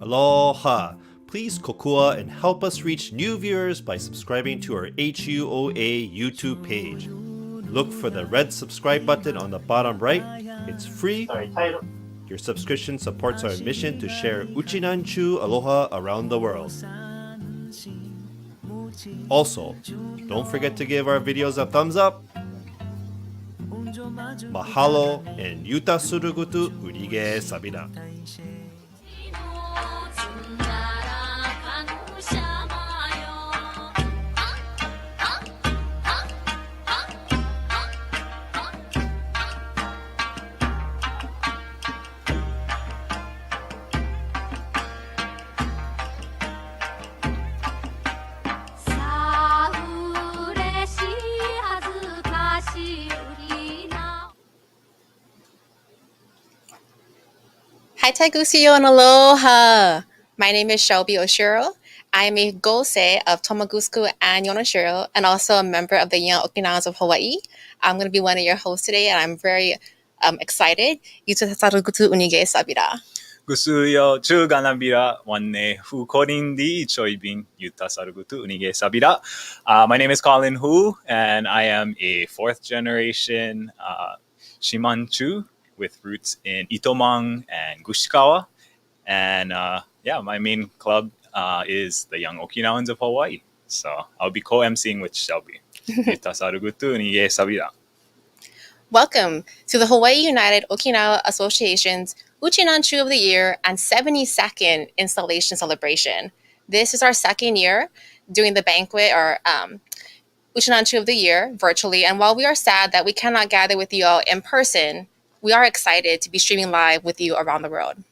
Aloha! Please kokua and help us reach new viewers by subscribing to our HUOA YouTube page. Look for the red subscribe button on the bottom right. It's free. Your subscription supports our mission to share Uchinanchu aloha around the world. Also, don't forget to give our videos a thumbs up. Mahalo and yuta surugutu urige sabira. Hi, Taigusuyo and aloha! My name is Shelby Oshiro. I am a gosei of Tomagusku and Yonoshiro, and also a member of the Young Okinawans of Hawaii. I'm going to be one of your hosts today, and I'm very excited. Yuta Sarugutu Unige Sabira. Gusuyo Chuganabira Wanne Hu Korindi Choibin Yuta Sarugutu Unige Sabira. My name is Collin Hu, and I am a fourth generation Shimanchu with roots in Itomang and Gushikawa. And my main club is the Young Okinawans of Hawaii. So I'll be co-emceeing with Shelby. Yuta Sarugutu Nige Sabira. Welcome to the Hawaii United Okinawa Association's Uchinanchu of the Year and 72nd installation celebration. This is our second year doing the banquet or Uchinanchu of the Year virtually. And while we are sad that we cannot gather with you all in person, we are excited to be streaming live with you around the world.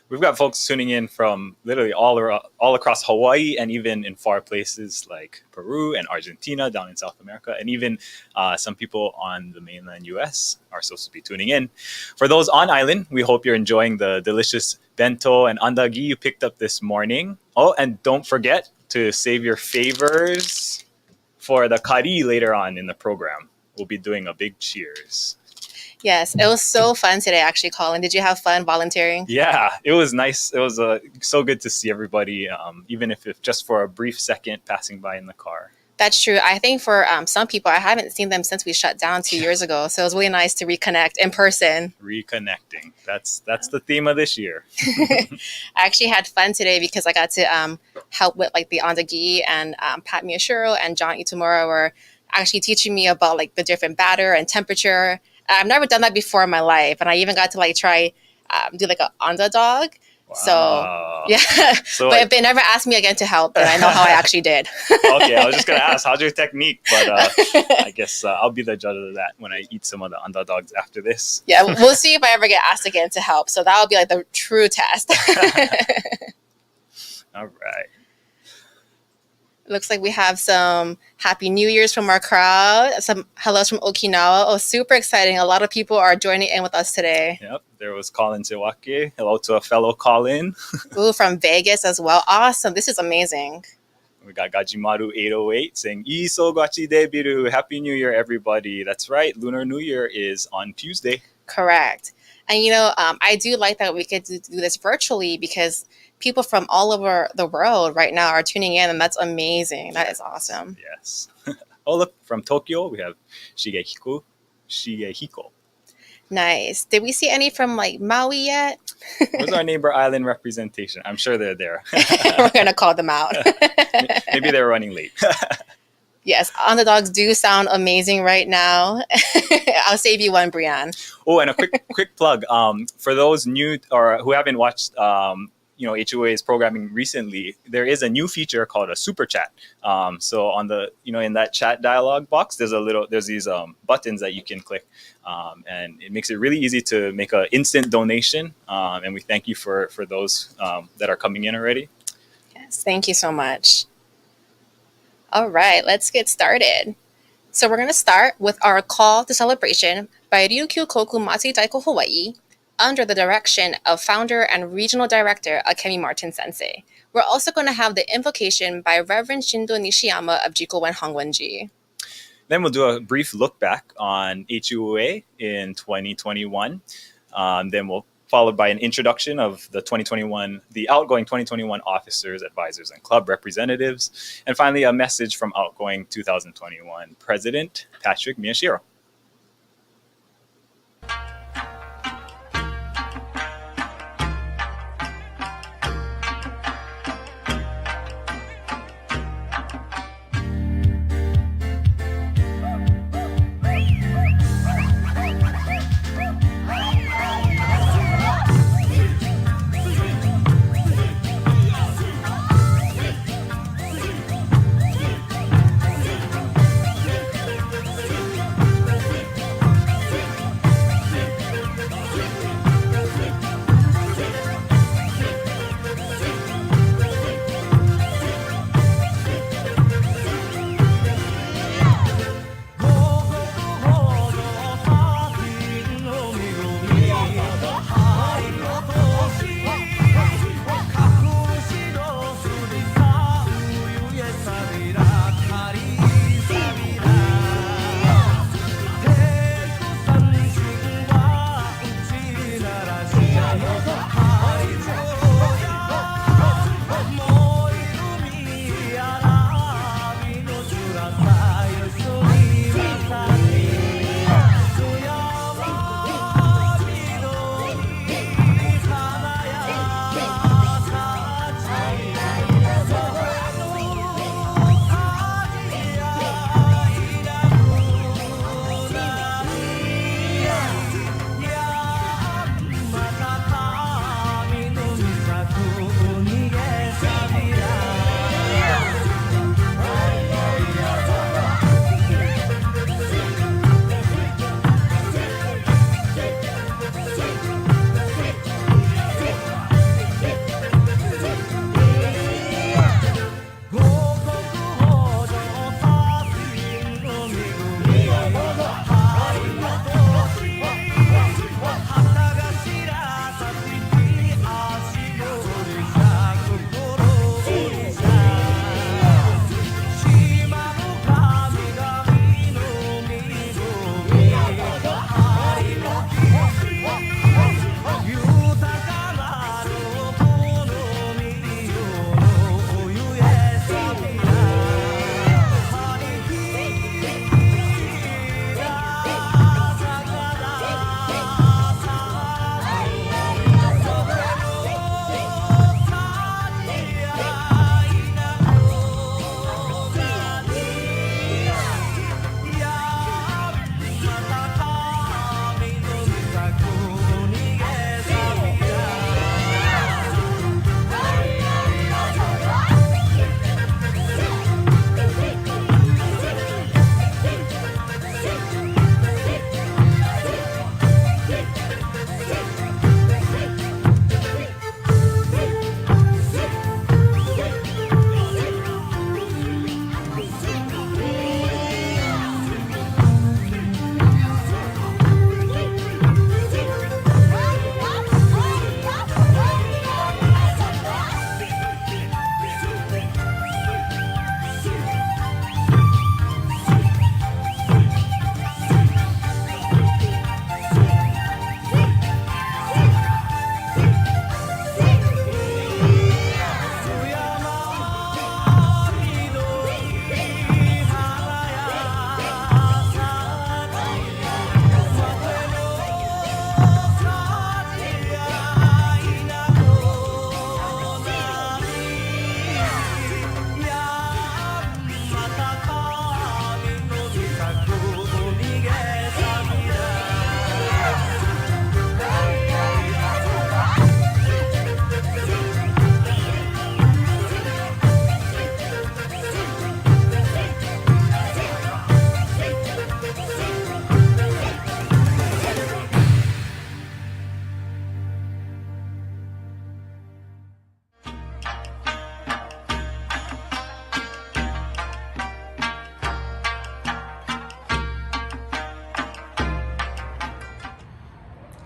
We've got folks tuning in from literally all across Hawaii and even in far places like Peru and Argentina down in South America. And even some people on the mainland US are supposed to be tuning in. For those on island, we hope you're enjoying the delicious bento and andagi you picked up this morning. Oh, and don't forget to save your favors for the kari later on in the program. We'll be doing a big cheers. Yes, it was so fun today, actually, Collin. Did you have fun volunteering? Yeah, it was nice. It was so good to see everybody, even if just for a brief second passing by in the car. That's true. I think for some people, I haven't seen them since we shut down 2 years ago. So it was really nice to reconnect in person. Reconnecting. That's the theme of this year. I actually had fun today because I got to help with like the andagi, and Pat Miyashiro and John Itamura were actually teaching me about like the different batter and temperature. I've never done that before in my life, and I even got to like try do like an underdog. Wow. So yeah, but if they never asked me again to help, then I know how I actually did. Okay, I was just gonna ask, how's your technique? But I guess I'll be the judge of that when I eat some of the underdogs after this. Yeah, we'll see if I ever get asked again to help. So that'll be like the true test. All right. Looks like we have some Happy New Year's from our crowd. Some hellos from Okinawa. Oh, super exciting. A lot of people are joining in with us today. Yep. There was Collin Sewake. Hello to a fellow Collin. Ooh, from Vegas as well. Awesome. This is amazing. We got Gajimaru 808 saying, Iso gachi debiru. Happy New Year, everybody. That's right. Lunar New Year is on Tuesday. Correct. And, you know, I do like that we could do this virtually because people from all over the world right now are tuning in, and that's amazing. That is awesome. Yes. Oh, look, from Tokyo, we have Shigehiko. Nice. Did we see any from like Maui yet? Where's our neighbor island representation? I'm sure they're there. We're going to call them out. Maybe they're running late. Yes, underdogs do sound amazing right now. I'll save you one, Brianne. Oh, and a quick plug. For those new or who haven't watched HUOA's programming recently, there is a new feature called a super chat. So on the in that chat dialog box, there's these buttons that you can click, and it makes it really easy to make an instant donation. And we thank you for those that are coming in already. Yes, thank you so much. All right, let's get started. So we're going to start with our call to celebration by Ryukyukoku Matsuri Daiko Hawaii, under the direction of founder and regional director Akemi Martin Sensei. We're also going to have the invocation by Reverend Shindo Nishiyama of Jikoen Hongwanji. Then we'll do a brief look back on HUOA in 2021. Then we'll followed by an introduction of the outgoing 2021 officers, advisors, and club representatives, and finally a message from outgoing 2021 President Patrick Miyashiro.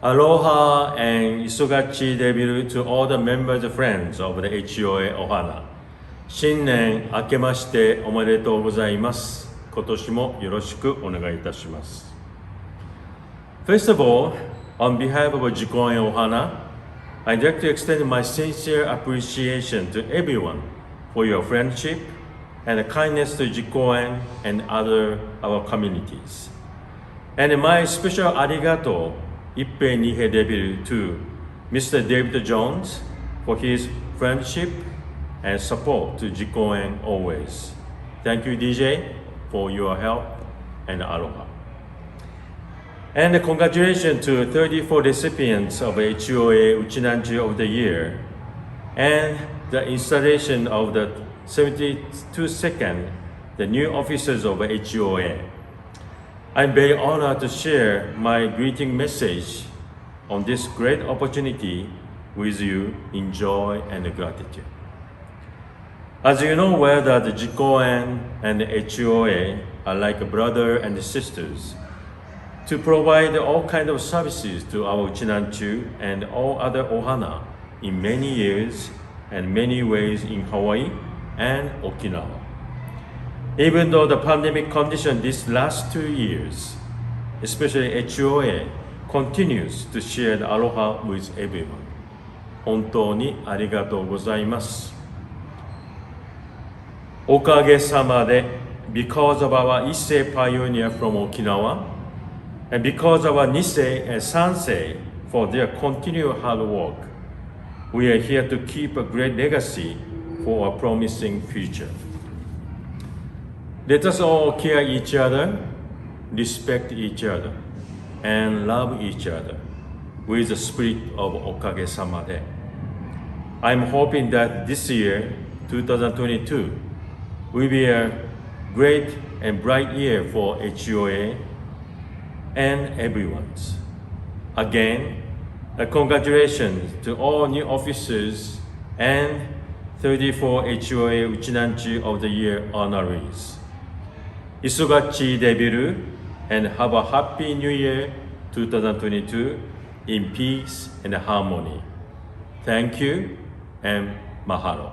Aloha and Isugachi debut to all the members and friends of the HUOA Ohana. 新年明けましておめでとうございます。今年もよろしくお願いいたします。First of all, On behalf of Jikoen Ohana, I'd like to extend my sincere appreciation to everyone for your friendship and kindness to Jikoen and other our communities. And my special arigato ippe nihe debiru to Mr. David Jones for his friendship and support to Jikoen always. Thank you, DJ, for your help and aloha. And congratulations to 34 recipients of HUOA Uchinanchu of the Year and the installation of the 72nd, the new officers of HUOA. I'm very honored to share my greeting message on this great opportunity with you in joy and gratitude. As you know well that Jikoen and HUOA are like brother and sisters to provide all kinds of services to our Uchinanchu and all other ohana in many years and many ways in Hawaii and Okinawa. Even though the pandemic condition these last 2 years, especially HUOA, continues to share the aloha with everyone. 本当にありがとうございます。おかげさまで because of our Issei pioneer from Okinawa, and because of our Nisei and Sansei for their continued hard work, we are here to keep a great legacy for a promising future. Let us all care each other, respect each other, and love each other with the spirit of Okage-sama de. I'm hoping that this year, 2022, will be a great and bright year for HUOA and everyone's. Again, congratulations to all new officers and 34 HUOA Uchinanchu of the Year honorees. Isugachi debiru and have a happy new year 2022 in peace and harmony. Thank you and mahalo.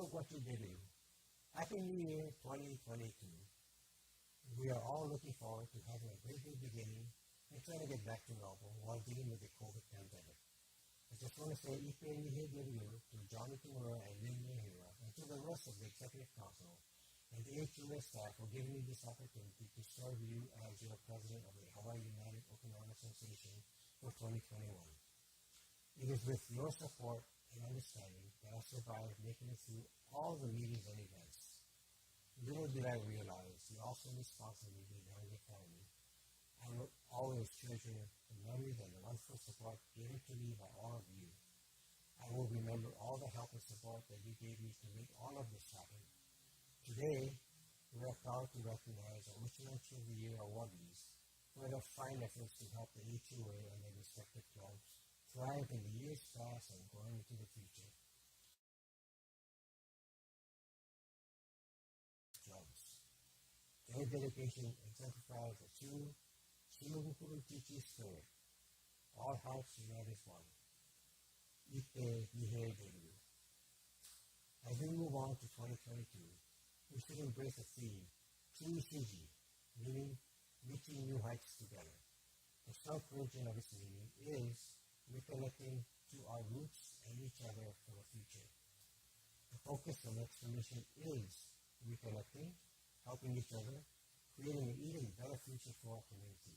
Gokoku. Happy New Year 2022. We are all looking forward to having a great new beginning and trying to get back to normal while dealing with the COVID pandemic. I just want to say Ipe Nihei to Johnny Kimura and Lin Miyashiro, and to the rest of the Executive Council and the HUOA staff for giving me this opportunity to serve you as your President of the Hawaii United Okinawa Association for 2021. It is with your support and understanding that I survived making it through all the meetings and events. Little did I realize the awesome responsibility that I get for me. I will always treasure the memories and the wonderful support given to me by all of you. I will remember all the help and support that you gave me to make all of this happen. Today, we are proud to recognize our Uchinanchu of the Year awardees for their fine efforts to help the HUOA and their respective clubs thrive in the years past and going into the future. Their dedication exemplifies a true Shimogukuro-Chichi spirit. All hearts unite as one. Ipe Nihei Deru. As we move on to 2022, we should embrace the theme, Chuishiijii, meaning reaching new heights together. The sub-version of its meaning is reconnecting to our roots and each other for the future. The focus of the explanation is reconnecting, helping each other, creating an even better future for our community.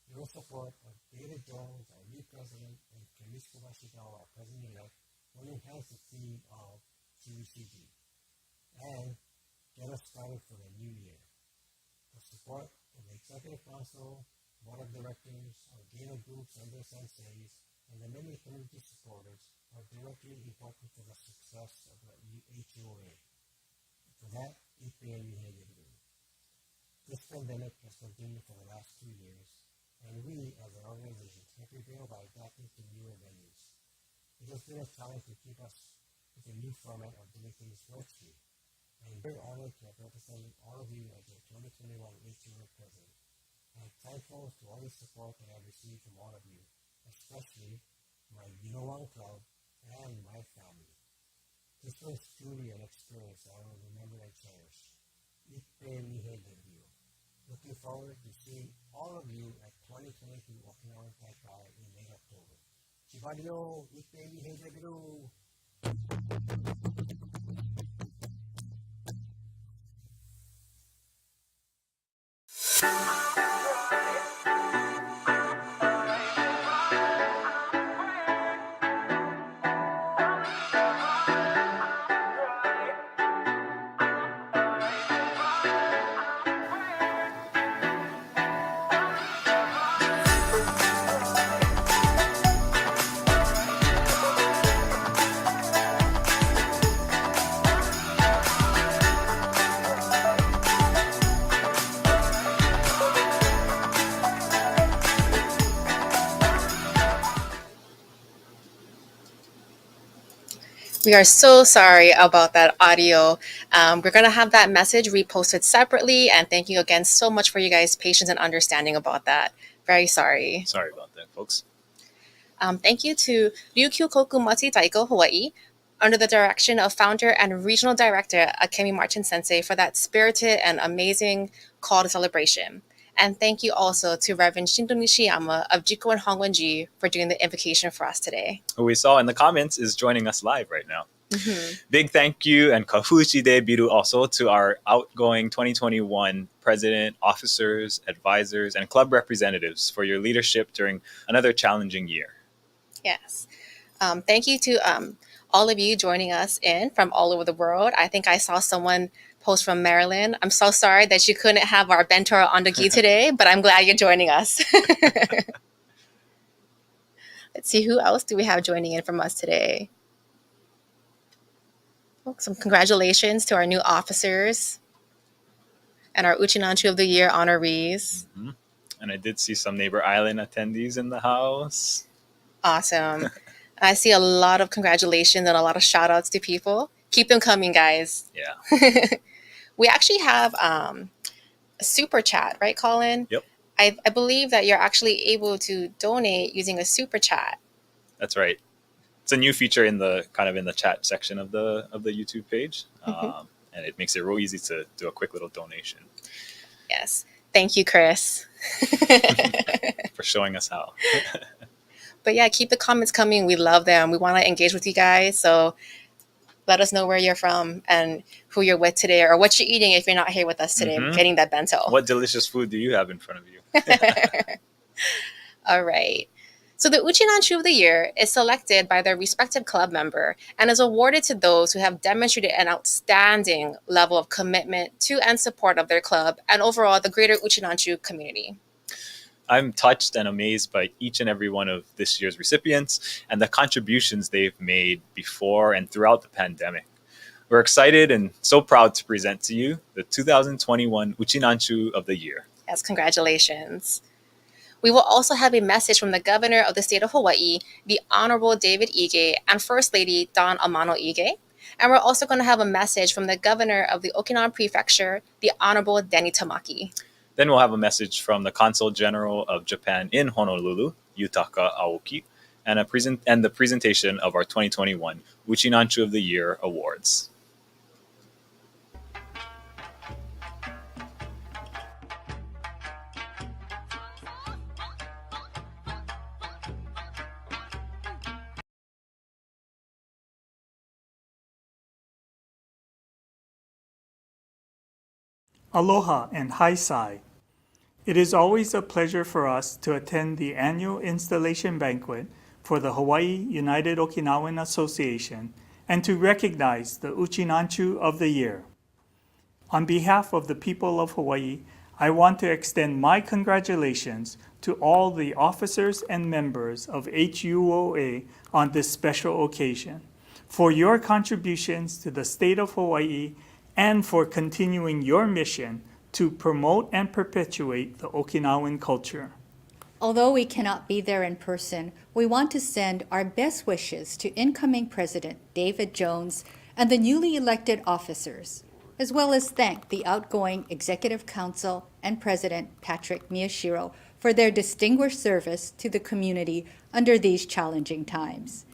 Your support of Ryo Jones, our new president, and Kemisko Washigawa, our president-elect, will enhance the theme of Chuishiijii and get us started for the new year. The support of the Executive Council, Board of Directors, our gainer groups and their senseis, and the many community supporters are directly important for the success of the HUOA. For that, Ipe Nihei Deru. This pandemic has continued for the last 2 years, and we, as an organization, have prevailed by adapting to newer venues. It has been a challenge to keep us with a new format of doing things virtually. I am very honored to have represented all of you as your 2021 HUOA President. I am thankful to all the support that I have received from all of you, especially my Ginowan Club and my family. This was truly an experience I will remember and cherish. Ipe Nihei Deru. Looking forward to seeing all of you at 2022 Okinawan Taikai in late October. Chibarayaa, Ipe Nihei Deru. We are so sorry about that audio. We're going to have that message reposted separately. And thank you again so much for you guys' patience and understanding about that. Very sorry. Sorry about that, folks. Thank you to Ryukyukoku Matsuri Daiko, Hawaii, under the direction of founder and regional director Akemi Martin Sensei for that spirited and amazing call to celebration. And thank you also to Reverend Shindo Nishiyama of Jikoen Hongwanji for doing the invocation for us today. Who we saw in the comments is joining us live right now. Mm-hmm. Big thank you and kafuchi de biru also to our outgoing 2021 president, officers, advisors, and club representatives for your leadership during another challenging year. Yes. Thank you to all of you joining us in from all over the world. I think I saw someone post from Maryland. I'm so sorry that you couldn't have our Bentor on the gi today, but I'm glad you're joining us. Let's see, who else do we have joining in from us today? Oh, some congratulations to our new officers and our Uchinanchu of the Year honorees. Mm-hmm. And I did see some Neighbor Island attendees in the house. Awesome. I see a lot of congratulations and a lot of shout outs to people. Keep them coming, guys. Yeah. We actually have a super chat, right, Collin? Yep. I believe that you're actually able to donate using a super chat. That's right. it's a new feature in the chat section of the YouTube page, and it makes it real easy to do a quick little donation. Yes. Thank you, Chris. For showing us how. But yeah, keep the comments coming. We love them. We want to engage with you guys. So let us know where you're from and who you're with today, or what you're eating if you're not here with us today, getting that bento. What delicious food do you have in front of you? All right. So the Uchinanchu of the Year is selected by their respective club member and is awarded to those who have demonstrated an outstanding level of commitment to and support of their club and overall the greater Uchinanchu community. I'm touched and amazed by each and every one of this year's recipients and the contributions they've made before and throughout the pandemic. We're excited and so proud to present to you the 2021 Uchinanchu of the Year. Yes, congratulations. We will also have a message from the Governor of the State of Hawaii, the Honorable David Ige, and First Lady Dawn Amano Ige. And we're also going to have a message from the Governor of the Okinawa Prefecture, the Honorable Denny Tamaki. Then we'll have a message from the Consul General of Japan in Honolulu, Yutaka Aoki, and the presentation of our 2021 Uchinanchu of the Year awards. Aloha and Haisai. It is always a pleasure for us to attend the annual installation banquet for the Hawaii United Okinawa Association and to recognize the Uchinanchu of the Year. On behalf of the people of Hawaii, I want to extend my congratulations to all the officers and members of HUOA on this special occasion for your contributions to the state of Hawaii and for continuing your mission to promote and perpetuate the Okinawan culture. Although we cannot be there in person, we want to send our best wishes to incoming President David Jones and the newly elected officers, as well as thank the outgoing Executive Council and President Patrick Miyashiro for their distinguished service to the community under these challenging times.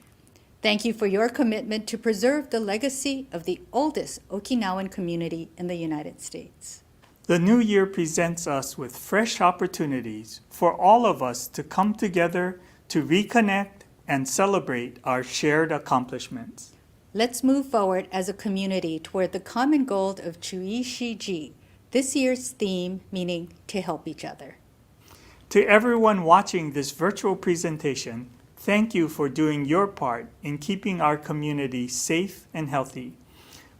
Thank you for your commitment to preserve the legacy of the oldest Okinawan community in the United States. The new year presents us with fresh opportunities for all of us to come together to reconnect and celebrate our shared accomplishments. Let's move forward as a community toward the common goal of Chuishiijii, this year's theme meaning to help each other. To everyone watching this virtual presentation, thank you for doing your part in keeping our community safe and healthy.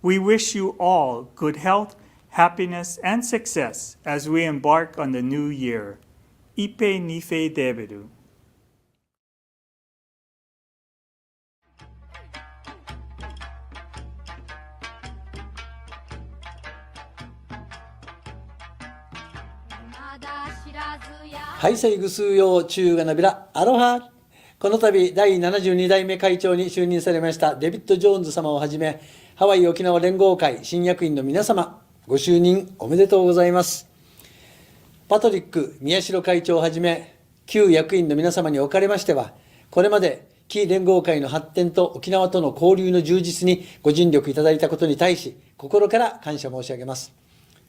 We wish you all good health, happiness, and success as we embark on the new year. Ipe Nife Deberu.ハイサイグスヨーチューガナビラアロハ。この度第72代目会長に就任されましたデビッド・ジョーンズ様をはじめ、ハワイ沖縄連合会新役員の皆様、ご就任おめでとうございます。パトリック・宮代会長をはじめ、旧役員の皆様におかれましては、これまで非連合会の発展と沖縄との交流の充実にご尽力いただいたことに対し、心から感謝申し上げます。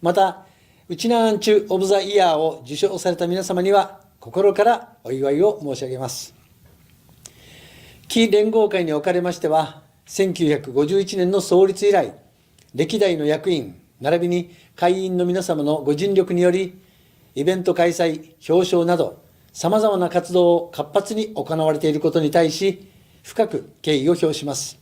また、ウチナンチュ・オブ・ザ・イヤーを受賞された皆様には、心からお祝いを申し上げます。非連合会におかれましては、1951年の創立以来、歴代の役員、並びに会員の皆様のご尽力により、イベント開催、表彰など、さまざまな活動を活発に行われていることに対し、深く敬意を表します。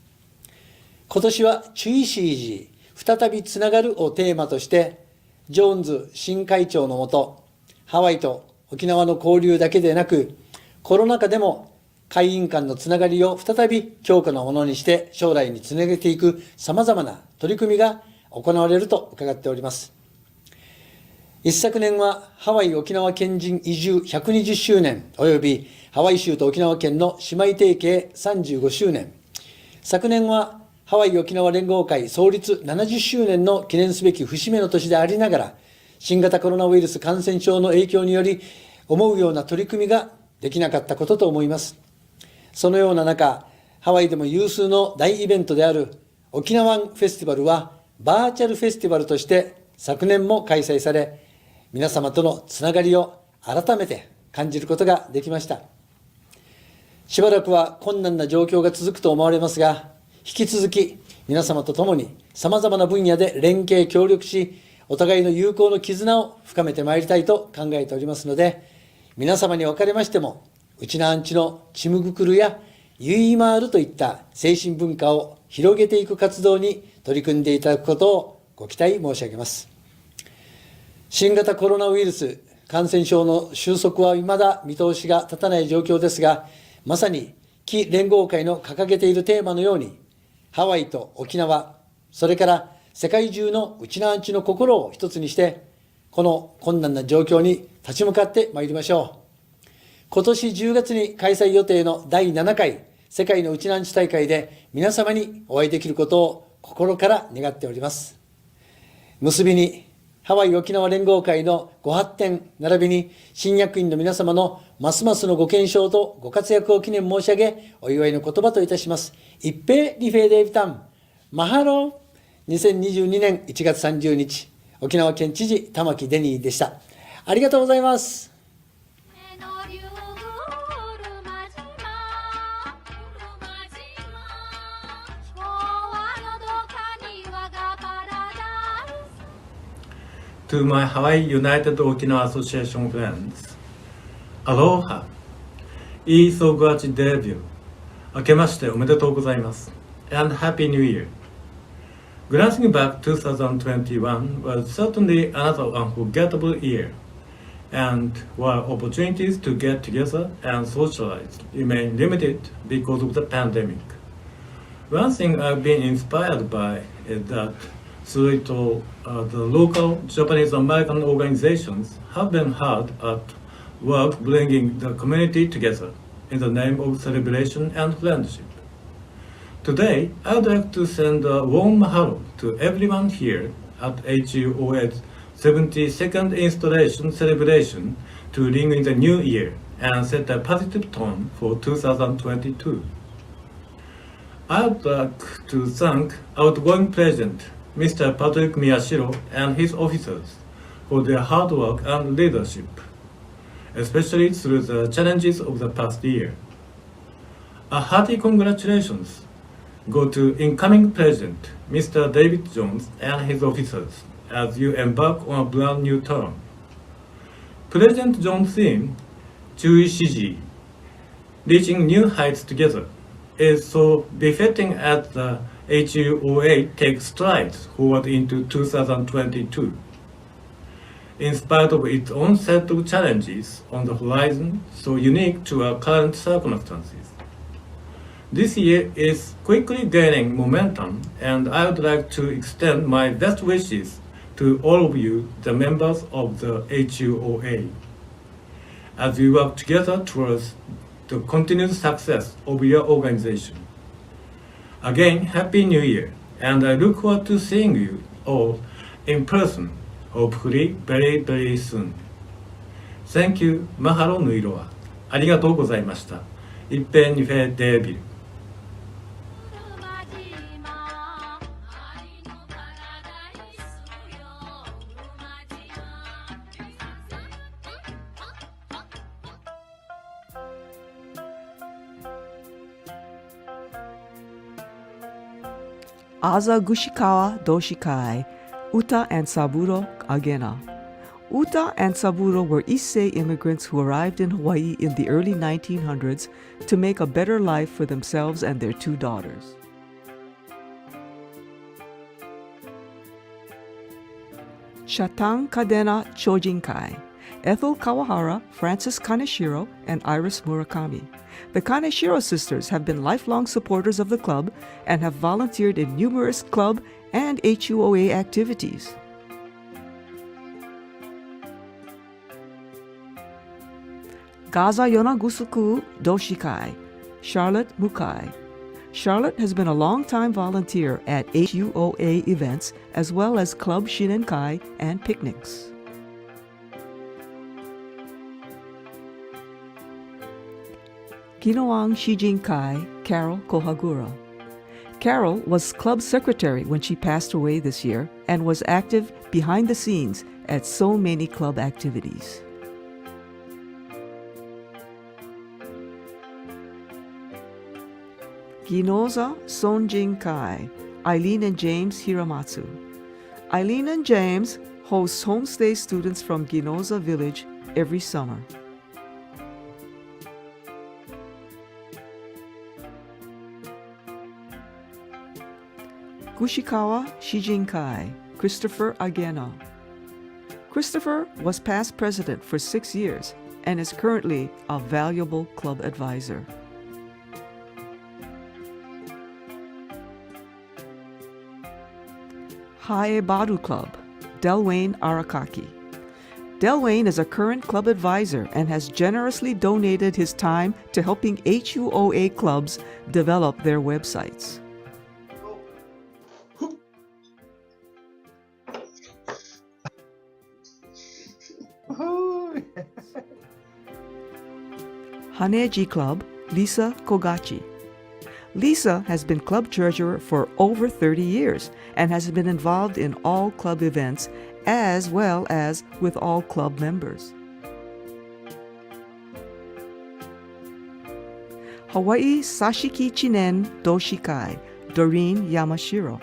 今年はチュイシージー、再びつながるをテーマとして、ジョーンズ新会長のもと、ハワイと沖縄の交流だけでなく、コロナ禍でも会員間のつながりを再び強固なものにして将来につなげていくさまざまな取り組みが行われると伺っております。一昨年はハワイ沖縄県人移住120周年及びハワイ州と沖縄県の姉妹提携35周年。昨年はハワイ沖縄連合会創立70周年の記念すべき節目の年でありながら、新型コロナウイルス感染症の影響により思うような取り組みができなかったことと思います。そのような中、ハワイでも有数の大イベントである沖縄フェスティバルはバーチャルフェスティバルとして昨年も開催され、皆様とのつながりを改めて感じることができました。しばらくは困難な状況が続くと思われますが、引き続き皆様と共にさまざまな分野で連携協力し、お互いの友好の絆を深めてまいりたいと考えておりますので、皆様におかれましても、うちなーんちのチムグクルやユイマールといった精神文化を広げていく活動に取り組んでいただくことをご期待申し上げます。新型コロナウイルス感染症の収束は未だ見通しが立たない状況ですが、まさに基連合会の掲げているテーマのように、ハワイと沖縄、それから世界中のうちなーんちの心を一つにして、この困難な状況に立ち向かってまいりましょう。今年10月に開催予定の第7回世界のうちなーんち大会で皆様にお会いできることを心から願っております。結びに、ハワイ沖縄連合会のご発展並びに新役員の皆様のますますのご健勝とご活躍を記念申し上げ、お祝いの言葉といたします。一平リフェデイビタン、マハロー。2022年1月30日、沖縄県知事玉城デニーでした。ありがとうございます。To my Hawaii United Okinawa Association friends, Aloha! いい総合デビュー。明けましておめでとうございます。And Happy New Year! Glancing back, 2021 was certainly another unforgettable year, and while opportunities to get together and socialize remain limited because of the pandemic, one thing I've been inspired by is that through it all, the local Japanese American organizations have been hard at work bringing the community together in the name of celebration and friendship. Today, I would like to send a warm mahalo to everyone here at HUOA's 72nd installation celebration to ring in the new year and set a positive tone for 2022. I would like to thank outgoing President Mr. Patrick Miyashiro and his officers for their hard work and leadership, especially through the challenges of the past year. A hearty congratulations go to incoming President Mr. David Jones and his officers as you embark on a brand new term. President Jones' theme, Chuishiijii, reaching new heights together, is so befitting as the HUOA takes strides forward into 2022. In spite of its own set of challenges on the horizon so unique to our current circumstances, this year is quickly gaining momentum, and I would like to extend my best wishes to all of you, the members of the HUOA, as we work together towards the continued success of your organization. Again, Happy New Year, and I look forward to seeing you all in person, hopefully very, very soon. Thank you, Mahalo Nuiroa. ありがとうございました。一平二平デービル。Aza Gushikawa Doshikai, Uta and Saburo Agena. Uta and Saburo were Issei immigrants who arrived in Hawaii in the early 1900s to make a better life for themselves and their two daughters. Shatan Kadena Chojinkai, Ethel Kawahara, Frances Kaneshiro, and Iris Murakami. The Kaneshiro sisters have been lifelong supporters of the club and have volunteered in numerous club and HUOA activities. Gaza Yonagusuku Doshikai, Charlotte Mukai. Charlotte has been a long-time volunteer at HUOA events as well as Club Shinenkai and picnics. Kinoang Shijinkai, Carol Kohagura. Carol was club secretary when she passed away this year and was active behind the scenes at so many club activities. Ginoza Sonjin Kai, Eileen and James Hiramatsu. Eileen and James hosts homestay students from Ginoza Village every summer. Gushikawa Shijinkai, Christopher Agena. Christopher was past president for 6 years and is currently a valuable club advisor. Haebaru Club, Delwayne Arakaki. Delwayne is a current club advisor and has generously donated his time to helping HUOA clubs develop their websites. Haneji Club, Lisa Kogachi. Lisa has been club treasurer for over 30 years and has been involved in all club events as well as with all club members. Hawaii Sashiki Chinen Doshikai, Doreen Yamashiro.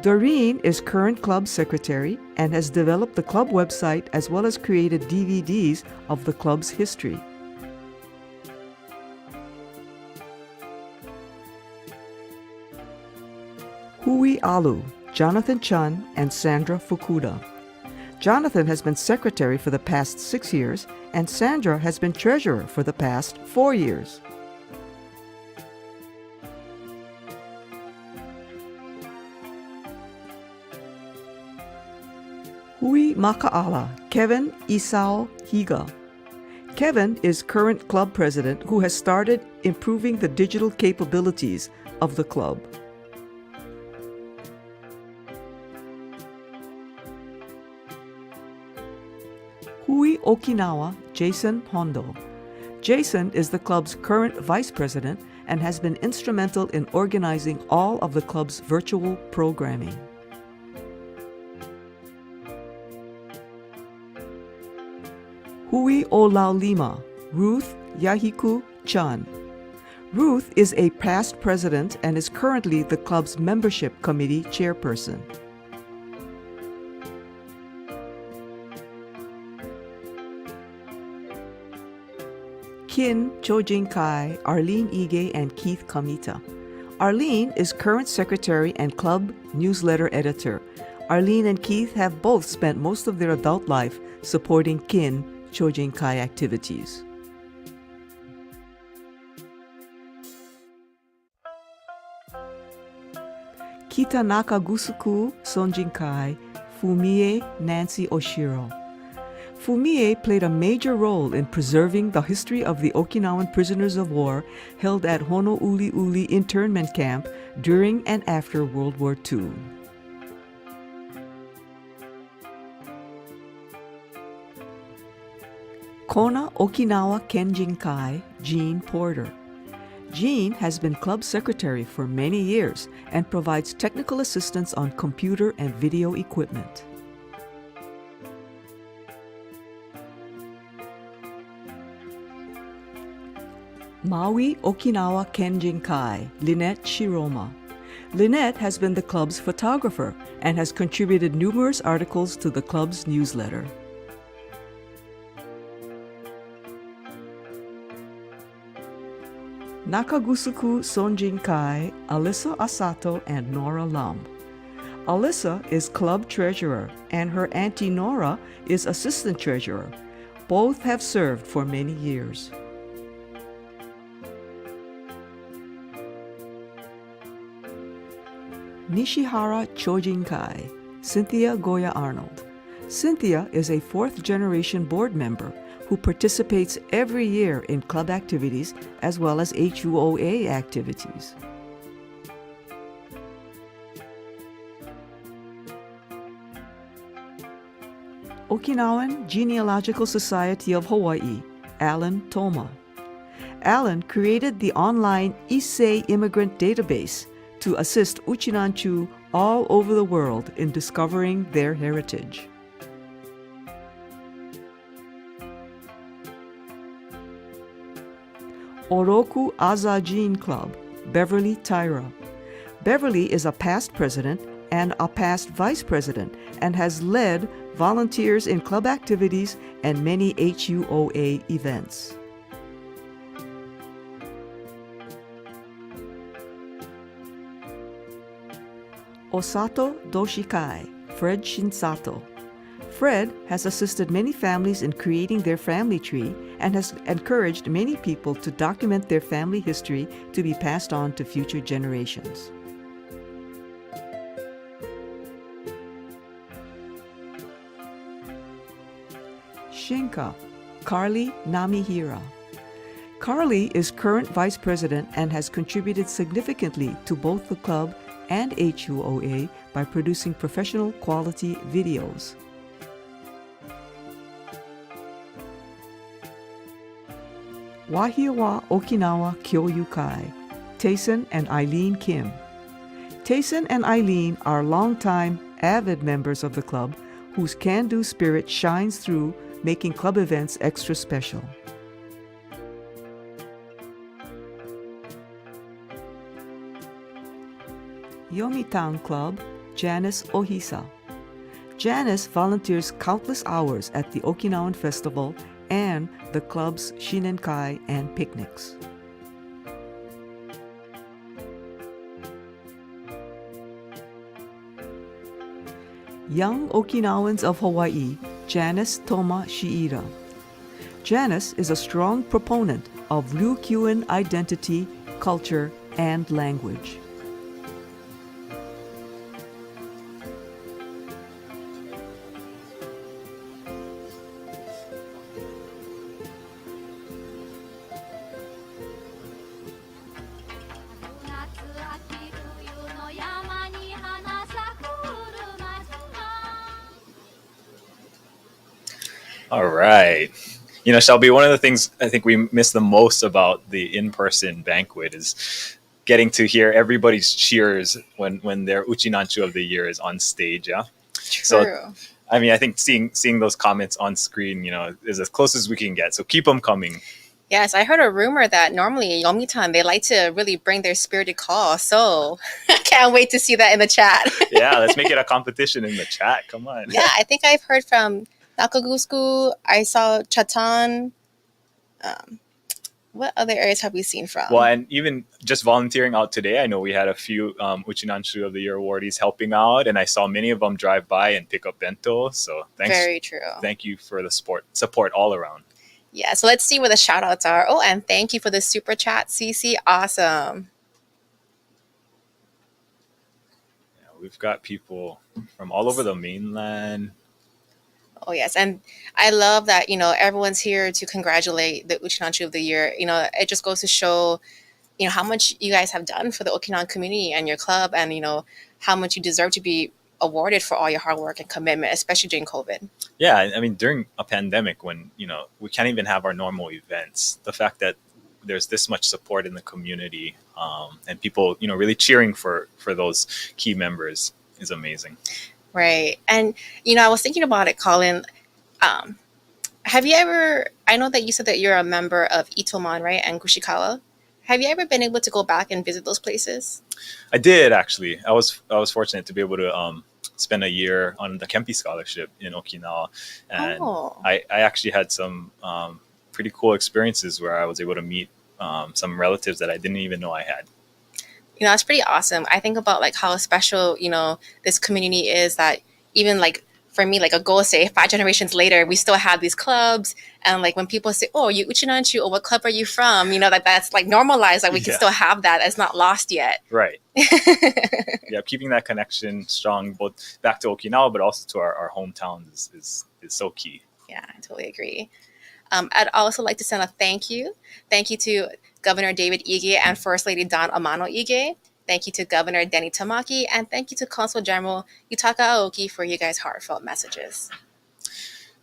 Doreen is current club secretary and has developed the club website as well as created DVDs of the club's history. Hui Alu, Jonathan Chun, and Sandra Fukuda. Jonathan has been secretary for the past 6 years, and Sandra has been treasurer for the past 4 years. Hui Makaala, Kevin Isao Higa. Kevin is current club president who has started improving the digital capabilities of the club. Hui Okinawa, Jason Hondo. Jason is the club's current vice president and has been instrumental in organizing all of the club's virtual programming. Hui Olaulima, Ruth Yahiku Chan. Ruth is a past president and is currently the club's membership committee chairperson. Kin Chojinkai, Arlene Ige, and Keith Kamita. Arlene is current secretary and club newsletter editor. Arlene and Keith have both spent most of their adult life supporting Kin Chojinkai activities. Kitanaka Gusuku Sonjinkai, Fumie Nancy Oshiro. Fumie played a major role in preserving the history of the Okinawan prisoners of war held at Honolulu internment camp during and after World War II. Kona Okinawa Kenjinkai, Jean Porter. Jean has been club secretary for many years and provides technical assistance on computer and video equipment. Maui Okinawa Kenjinkai, Lynette Shiroma. Lynette has been the club's photographer and has contributed numerous articles to the club's newsletter. Nakagusuku Sonjinkai, Alyssa Asato, and Nora Lum. Alyssa is club treasurer and her auntie Nora is assistant treasurer. Both have served for many years. Nishihara Chojinkai, Cynthia Goya Arnold. Cynthia is a fourth-generation board member who participates every year in club activities as well as HUOA activities. Okinawan Genealogical Society of Hawaii, Alan Toma. Alan created the online Issei Immigrant Database to assist Uchinanchu all over the world in discovering their heritage. Oroku Azajin Club, Beverly Tyra. Beverly is a past president and a past vice president and has led volunteers in club activities and many HUOA events. Osato Doshikai, Fred Shinsato. Fred has assisted many families in creating their family tree and has encouraged many people to document their family history to be passed on to future generations. Shinka, Carly Namihira. Carly is current vice president and has contributed significantly to both the club and HUOA by producing professional quality videos. Wahiawa Okinawa Kyoyukai, Tayson and Eileen Kim. Tayson and Eileen are longtime avid members of the club whose can-do spirit shines through, making club events extra special. Yomitan Club, Janice Ohisa. Janice volunteers countless hours at the Okinawan Festival and the club's shinenkai and picnics. Young Okinawans of Hawaii, Janice Toma Shiira. Janice is a strong proponent of Ryukyukoku identity, culture, and language. All right. You know, Shelby, one of the things I think we miss the most about the in-person banquet is getting to hear everybody's cheers when their Uchinanchu of the year is on stage. Yeah. True. So, I mean, I think seeing those comments on screen, you know, is as close as we can get. So keep them coming. Yes, I heard a rumor that normally Yomitan, they like to really bring their spirited call. So I can't wait to see that in the chat. Yeah, let's make it a competition in the chat. Come on. Yeah, I think I've heard from Nakagusku. I saw Chatan. What other areas have we seen from? Well, and even just volunteering out today, I know we had a few Uchinanchu of the Year awardees helping out, and I saw many of them drive by and pick up bento. So thanks. Very true. Thank you for the support all around. Yeah, so let's see where the shout outs are. Oh, and thank you for the super chat, Cece. Awesome. Yeah, we've got people from all over the mainland. Oh, yes. And I love that, you know, everyone's here to congratulate the Uchinanchu of the Year. You know, it just goes to show, you know, how much you guys have done for the Okinawan community and your club, and, you know, how much you deserve to be awarded for all your hard work and commitment, especially during COVID. Yeah, I mean, during a pandemic when, you know, we can't even have our normal events, the fact that there's this much support in the community and people, you know, really cheering for those key members is amazing. Right. And, you know, I was thinking about it, Collin. Have you ever, I know that you said that you're a member of Itoman, right? And Kushikawa. Have you ever been able to go back and visit those places? I did, actually. I was fortunate to be able to spend a year on the Kempe Scholarship in Okinawa. And I actually had some pretty cool experiences where I was able to meet some relatives that I didn't even know I had. You know, it's pretty awesome. I think about like how special, you know, this community is, that even like for me, like a goal, say 5 generations later, we still have these clubs. And like when people say, oh, you Uchinanchu, or what club are you from? You know, that's like normalized, like we can still have that. It's not lost yet. Right. Yeah, keeping that connection strong, both back to Okinawa, but also to our hometowns is so key. Yeah, I totally agree. I'd also like to send a thank you. Thank you to Governor David Ige and First Lady Dawn Amano Ige. Thank you to Governor Denny Tamaki. And thank you to Consul General Yutaka Aoki for you guys' heartfelt messages.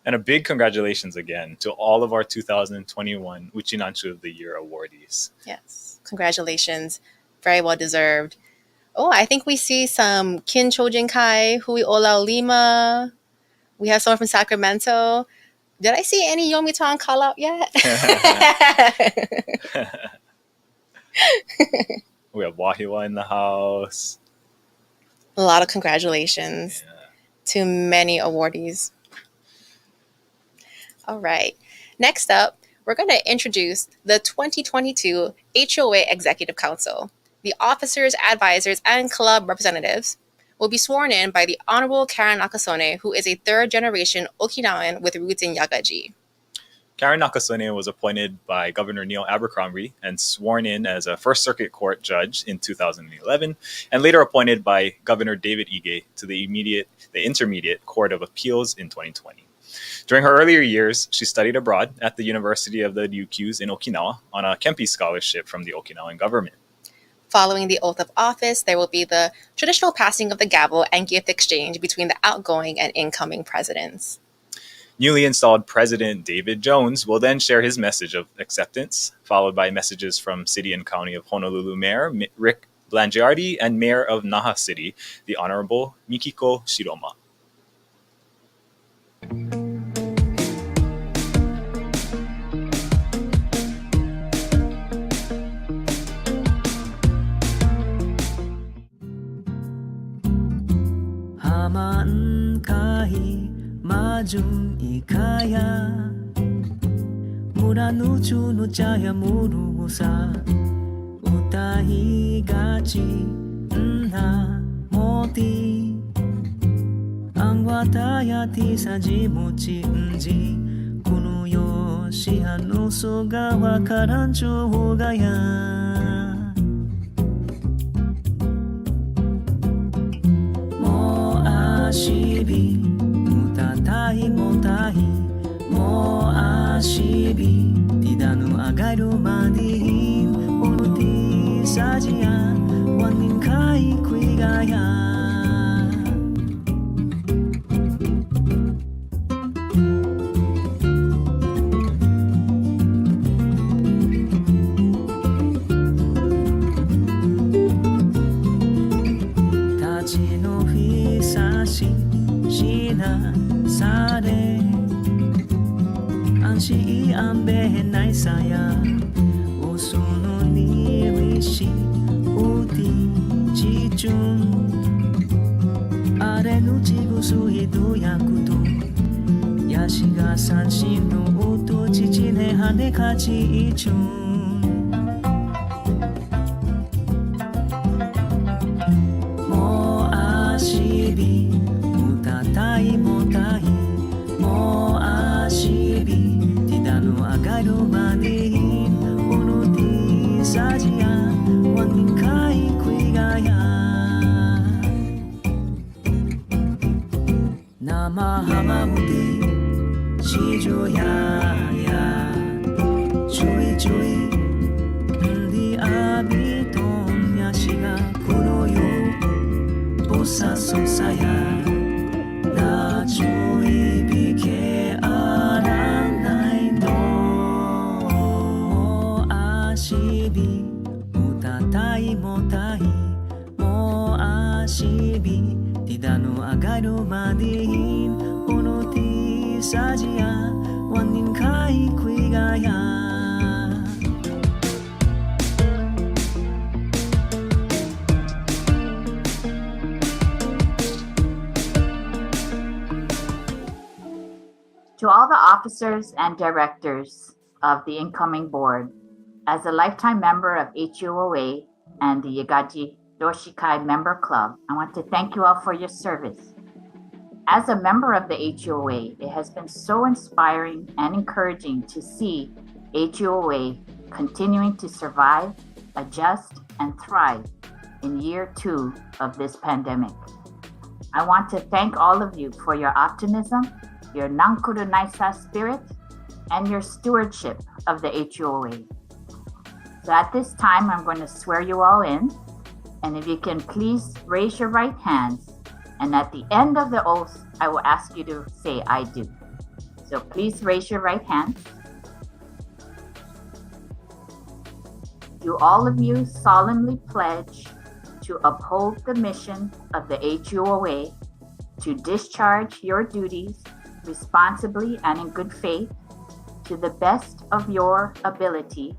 And a big congratulations again to all of our 2021 Uchinanchu of the Year awardees. Yes, congratulations. Very well deserved. Oh, I think we see some Kin Chojinkai, Hui Ola Lima. We have someone from Sacramento. Did I see any Yomitan call out yet? We have Wahiwa in the house. A lot of congratulations to many awardees. All right. Next up, we're going to introduce the 2022 HUOA Executive Council. The officers, advisors, and club representatives will be sworn in by the Honorable Karen Nakasone, who is a third-generation Okinawan with roots in Yagaji. Karen Nakasone was appointed by Governor Neil Abercrombie and sworn in as a First Circuit Court judge in 2011, and later appointed by Governor David Ige to the Intermediate Court of Appeals in 2020. During her earlier years, she studied abroad at the University of the Ryukyus in Okinawa on a Kempe scholarship from the Okinawan government. Following the oath of office, there will be the traditional passing of the gavel and gift exchange between the outgoing and incoming presidents. Newly installed President David Jones will then share his message of acceptance, followed by messages from City and County of Honolulu Mayor Rick Blangiardi and Mayor of Naha City, the Honorable Mikiko Shiroma. Haman kai majun ikaya Muranuchu no jaya muru sa Utai gachi na moti Ang wataya ti saji mochi nji Kuno yoshi hano so ga wakaran chu gaya Shibi, mutatai motai, mo ashibi, tidanu agaru madihin, unuti sajia, wanin kai kuigaya. Sare Anshi ambe nai saya Osono ni wishi Uti chichun Are no chigusu hido yakuto Yashiga sanshin no uto chichine hane kachi ichun Mo ashibi Mutatai motai Mo ashibi Tidanu agaru madihin Unuti sajia Wanin kai kuigaya Nama hamamuti Shijo ya Chui chui Ndi abiton Yashiga kuno yo Bosa sosaya Chui bike aranai do Mo ashibi Mutatai motai Mo ashibi Tidanu agaru madihin Unuti sajia Wanin kai kuigaya To all the officers and directors of the incoming board, as a lifetime member of HUOA and the Yagaji Doshikai Member Club, I want to thank you all for your service. As a member of the HUOA, it has been so inspiring and encouraging to see HUOA continuing to survive, adjust, and thrive in year 2 of this pandemic. I want to thank all of you for your optimism, your Nankuru Naisa spirit, and your stewardship of the HUOA. So at this time, I'm going to swear you all in. And if you can please raise your right hands. And at the end of the oath, I will ask you to say, I do. So please raise your right hand. Do all of you solemnly pledge to uphold the mission of the HUOA, to discharge your duties responsibly and in good faith to the best of your ability?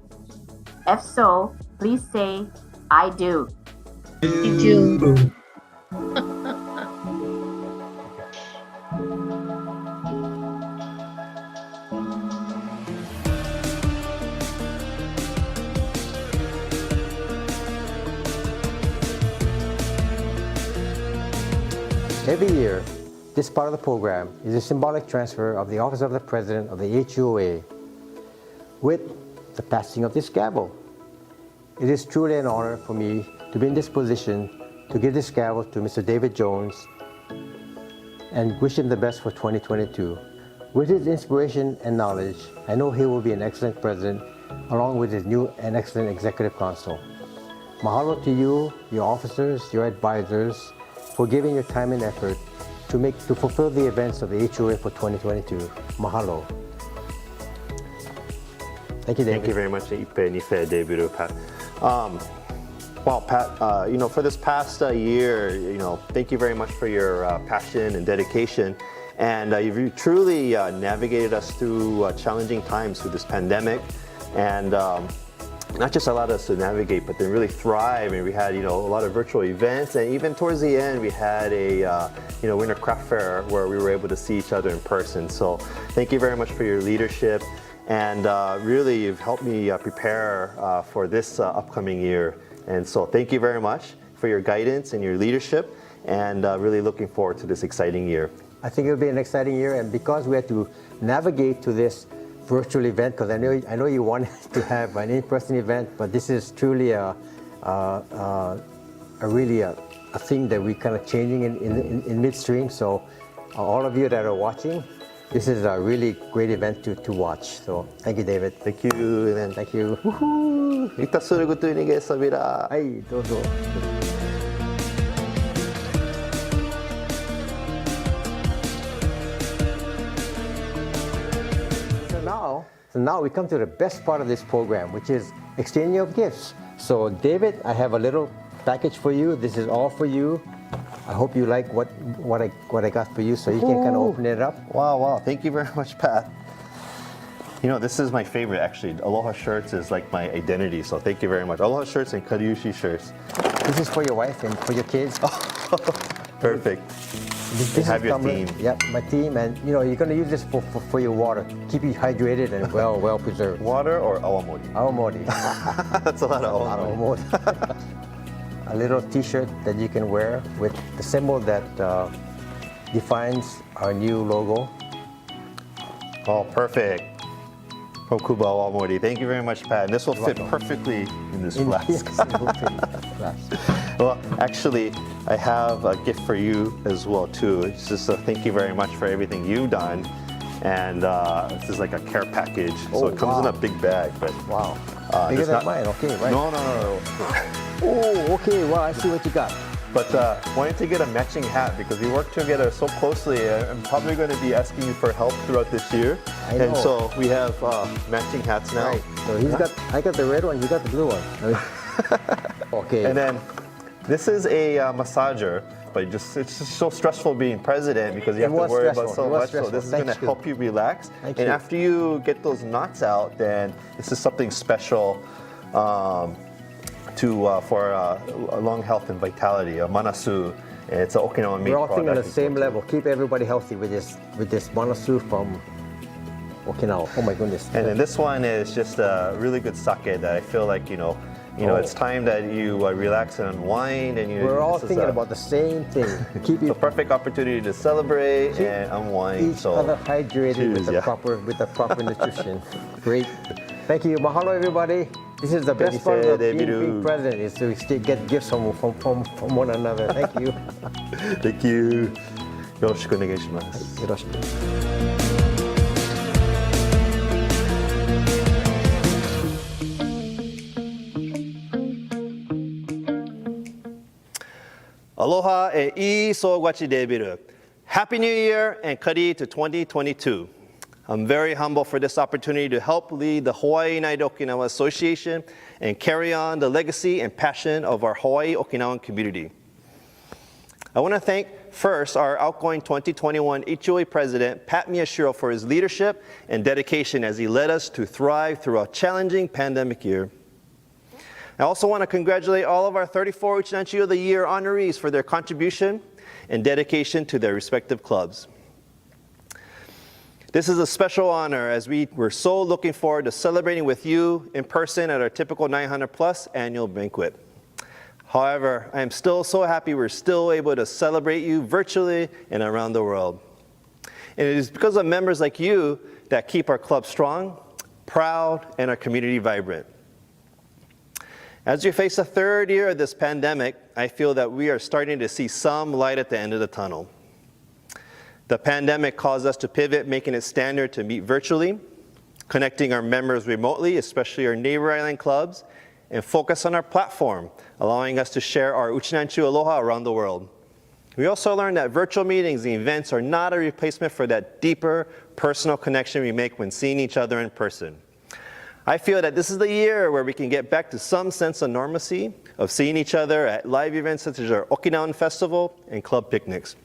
If so, please say, I do. I do. Every year, this part of the program is a symbolic transfer of the office of the President of the HUOA with the passing of this gavel. It is truly an honor for me to be in this position to give this gavel to Mr. David Jones and wish him the best for 2022. With his inspiration and knowledge, I know he will be an excellent president along with his new and excellent executive council. Mahalo to you, your officers, your advisors, for giving your time and effort to fulfill the events of the HUOA for 2022. Mahalo. Thank you, David. Thank you very much, Ipe Nife Debiru, Pat. Well, Pat, for this past year, thank you very much for your passion and dedication. And you've truly navigated us through challenging times through this pandemic. And not just allowed us to navigate, but then really thrive. And we had, a lot of virtual events. And even towards the end, we had a, Winter Craft Fair where we were able to see each other in person. So thank you very much for your leadership. And really, you've helped me prepare for this upcoming year. And so thank you very much for your guidance and your leadership. And really looking forward to this exciting year. I think it'll be an exciting year. And because we had to navigate to this virtual event, because I know you wanted to have an in-person event, but this is truly a thing that we kind of changing in midstream. So all of you that are watching, this is a really great event to watch. So thank you, David. Thank you, and thank you. Hai, dozo. So now we come to the best part of this program, which is exchanging of gifts. So David, I have a little package for you. This is all for you. I hope you like what I got for you, so you can kind of open it up. Wow. Thank you very much, Pat. This is my favorite, actually. Aloha shirts is like my identity, so thank you very much. Aloha shirts and Kariushi shirts. This is for your wife and for your kids. Perfect. This have your tumbler. theme. Yep, my theme, and you're going to use this for your water. Keep you hydrated and well preserved. Water or awamori? Awamori. That's a lot of awamori. A little T-shirt that you can wear with the symbol that defines our new logo. Oh, perfect. Hokuba awamori. Thank you very much, Pat. And this will fit perfectly in this flask. Yes, it will fit in this flask. Well, actually, I have a gift for you as well, too. It's just a thank you very much for everything you've done. And this is like a care package. So it comes in a big bag. But wow. Bigger than mine, okay, right? No. Oh, okay, wow, I see what you got. But wanted to get a matching hat because we work together so closely. I'm probably going to be asking you for help throughout this year. I know. And so we have matching hats now. Right. So I got the red one, you got the blue one. Okay. And then this is a massager, but it's just so stressful being president because you have to worry about so much. So this is going to help you relax. Thank and you. after you get those knots out, then this is something special for long health and vitality, a manasu. It's an Okinawa made We're all product. thinking on the same level. Keep everybody healthy with this manasu from Okinawa. Oh my goodness. And then this one is just a really good sake that I feel like, it's time that you relax and unwind. And we're all thinking about the same thing. Keep the perfect opportunity to celebrate and unwind. Each other hydrated with the proper nutrition. Great. Thank you. Mahalo, everybody. This is the best part of being president is to get gifts from one another. Thank you. Thank you. Yoroshiku onegai shimasu. Yoroshiku. Aloha e I sogachi debiru. Happy New Year and kari to 2022. I'm very humble for this opportunity to help lead the Hawaii United Okinawa Association and carry on the legacy and passion of our Hawaii Okinawan community. I want to thank first our outgoing 2021 HUOA President, Pat Miyashiro, for his leadership and dedication as he led us to thrive through a challenging pandemic year. I also want to congratulate all of our 34 Uchinanchu of the Year honorees for their contribution and dedication to their respective clubs. This is a special honor as we were so looking forward to celebrating with you in person at our typical 900+ annual banquet. However, I am still so happy we're still able to celebrate you virtually and around the world. And it is because of members like you that keep our club strong, proud, and our community vibrant. As we face the third year of this pandemic, I feel that we are starting to see some light at the end of the tunnel. The pandemic caused us to pivot, making it standard to meet virtually, connecting our members remotely, especially our neighbor island clubs, and focus on our platform, allowing us to share our Uchinanchu aloha around the world. We also learned that virtual meetings and events are not a replacement for that deeper personal connection we make when seeing each other in person. I feel that this is the year where we can get back to some sense of normalcy, of seeing each other at live events such as our Okinawan Festival and club picnics.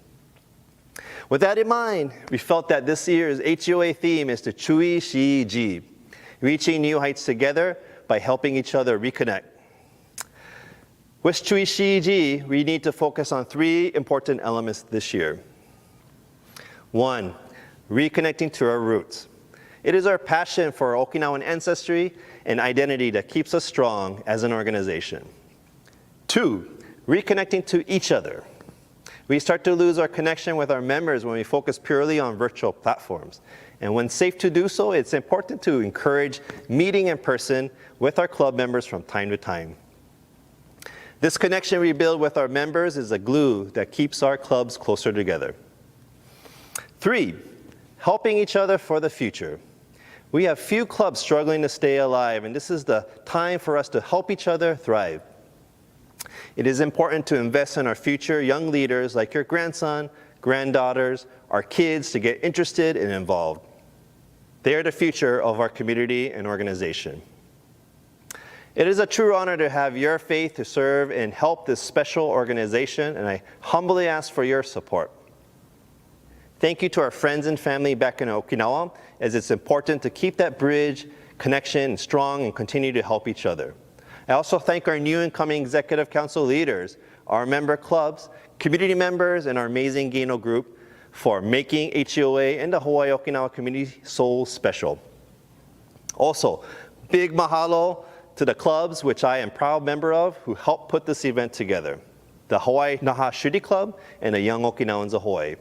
With that in mind, we felt that this year's HUOA theme is to Chuishiijii, reaching new heights together by helping each other reconnect. With Chuishiijii, we need to focus on three important elements this year. One, reconnecting to our roots. It is our passion for our Okinawan ancestry and identity that keeps us strong as an organization. Two, reconnecting to each other. We start to lose our connection with our members when we focus purely on virtual platforms. And when safe to do so, it's important to encourage meeting in person with our club members from time to time. This connection we build with our members is a glue that keeps our clubs closer together. Three, helping each other for the future. We have few clubs struggling to stay alive, and this is the time for us to help each other thrive. It is important to invest in our future young leaders like your grandson, granddaughters, our kids to get interested and involved. They are the future of our community and organization. It is a true honor to have your faith to serve and help this special organization, and I humbly ask for your support. Thank you to our friends and family back in Okinawa, as it's important to keep that bridge connection strong and continue to help each other. I also thank our new incoming Executive Council leaders, our member clubs, community members, and our amazing Gino group for making HUOA and the Hawaii Okinawa community so special. Also, big mahalo to the clubs, which I am a proud member of, who helped put this event together. The Hawaii Naha Shuri Club and the Young Okinawans of Hawaii.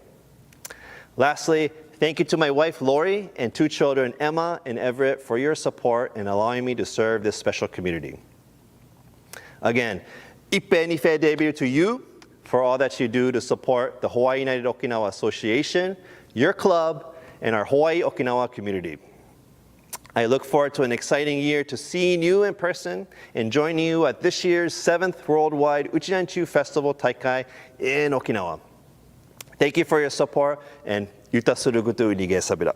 Lastly, thank you to my wife, Lori, and two children, Emma and Everett, for your support and allowing me to serve this special community. Again, ipe nife debiru to you for all that you do to support the Hawaii United Okinawa Association, your club, and our Hawaii Okinawa community. I look forward to an exciting year to seeing you in person and joining you at this year's 7th Worldwide Uchinanchu Festival Taikai in Okinawa. Thank you for your support, and yuta surugutu nige sabira.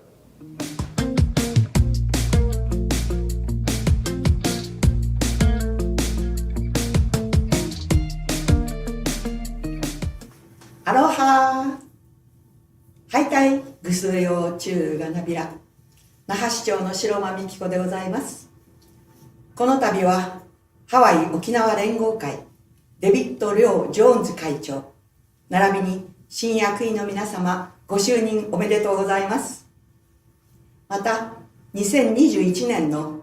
Aloha! はいたい、ぐすよ中がなびら。那覇市長の城間美希子でございます。この度は、ハワイ沖縄連合会、デビッド・リョー・ジョーンズ会長、並びに新役員の皆様、ご就任おめでとうございます。また、2021年の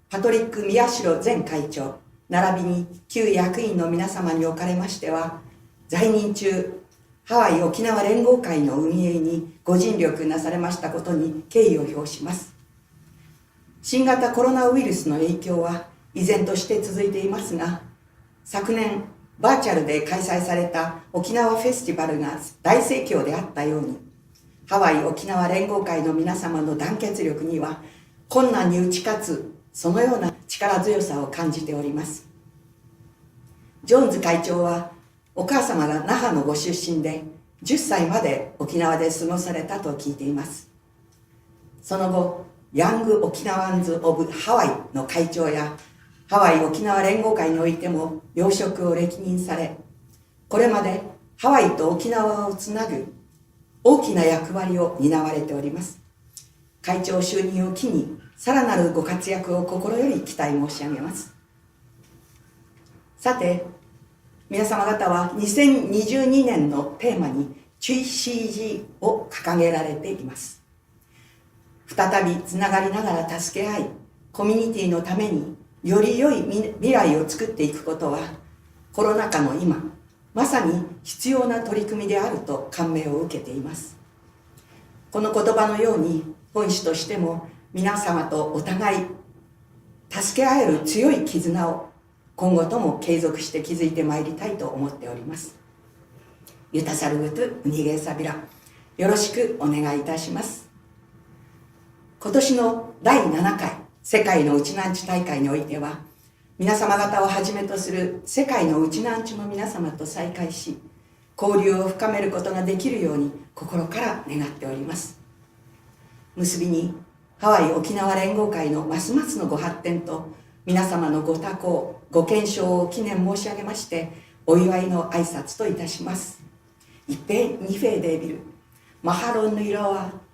パトリック・ミヤシロ前会長、並びに旧役員の皆様におかれましては、在任中、ハワイ沖縄連合会の運営にご尽力なされましたことに敬意を表します。新型コロナウイルスの影響は依然として続いていますが、昨年バーチャルで開催された沖縄フェスティバルが大盛況であったように、ハワイ沖縄連合会の皆様の団結力には困難に打ち勝つそのような力強さを感じております。ジョーンズ会長はお母様が那覇のご出身で10歳まで沖縄で過ごされたと聞いています。その後、ヤング・沖縄ンズ・オブ・ハワイの会長や、ハワイ沖縄連合会においても要職を歴任され、これまでハワイと沖縄をつなぐ大きな役割を担われております。会長就任を機に、さらなるご活躍を心より期待申し上げます。さて、皆様方は2022年のテーマにチュイシージーを掲げられています。再びつながりながら助け合い、コミュニティのためにより良い未来を作っていくことは、コロナ禍の今、まさに必要な取り組みであると感銘を受けています。この言葉のように、本市としても皆様とお互い助け合える強い絆を今後とも継続して築いてまいりたいと思っております。ユタサルグトゥウニゲーサビラ、よろしくお願いいたします。今年の第7回世界のウチナンチュ大会においては、皆様方をはじめとする世界のウチナンチュの皆様と再会し、交流を深めることができるように心から願っております。結びに、ハワイ沖縄連合会のますますのご発展と、皆様のご多幸、ご健勝を記念申し上げまして、お祝いの挨拶といたします。一平二平デービル、マハロンの色は、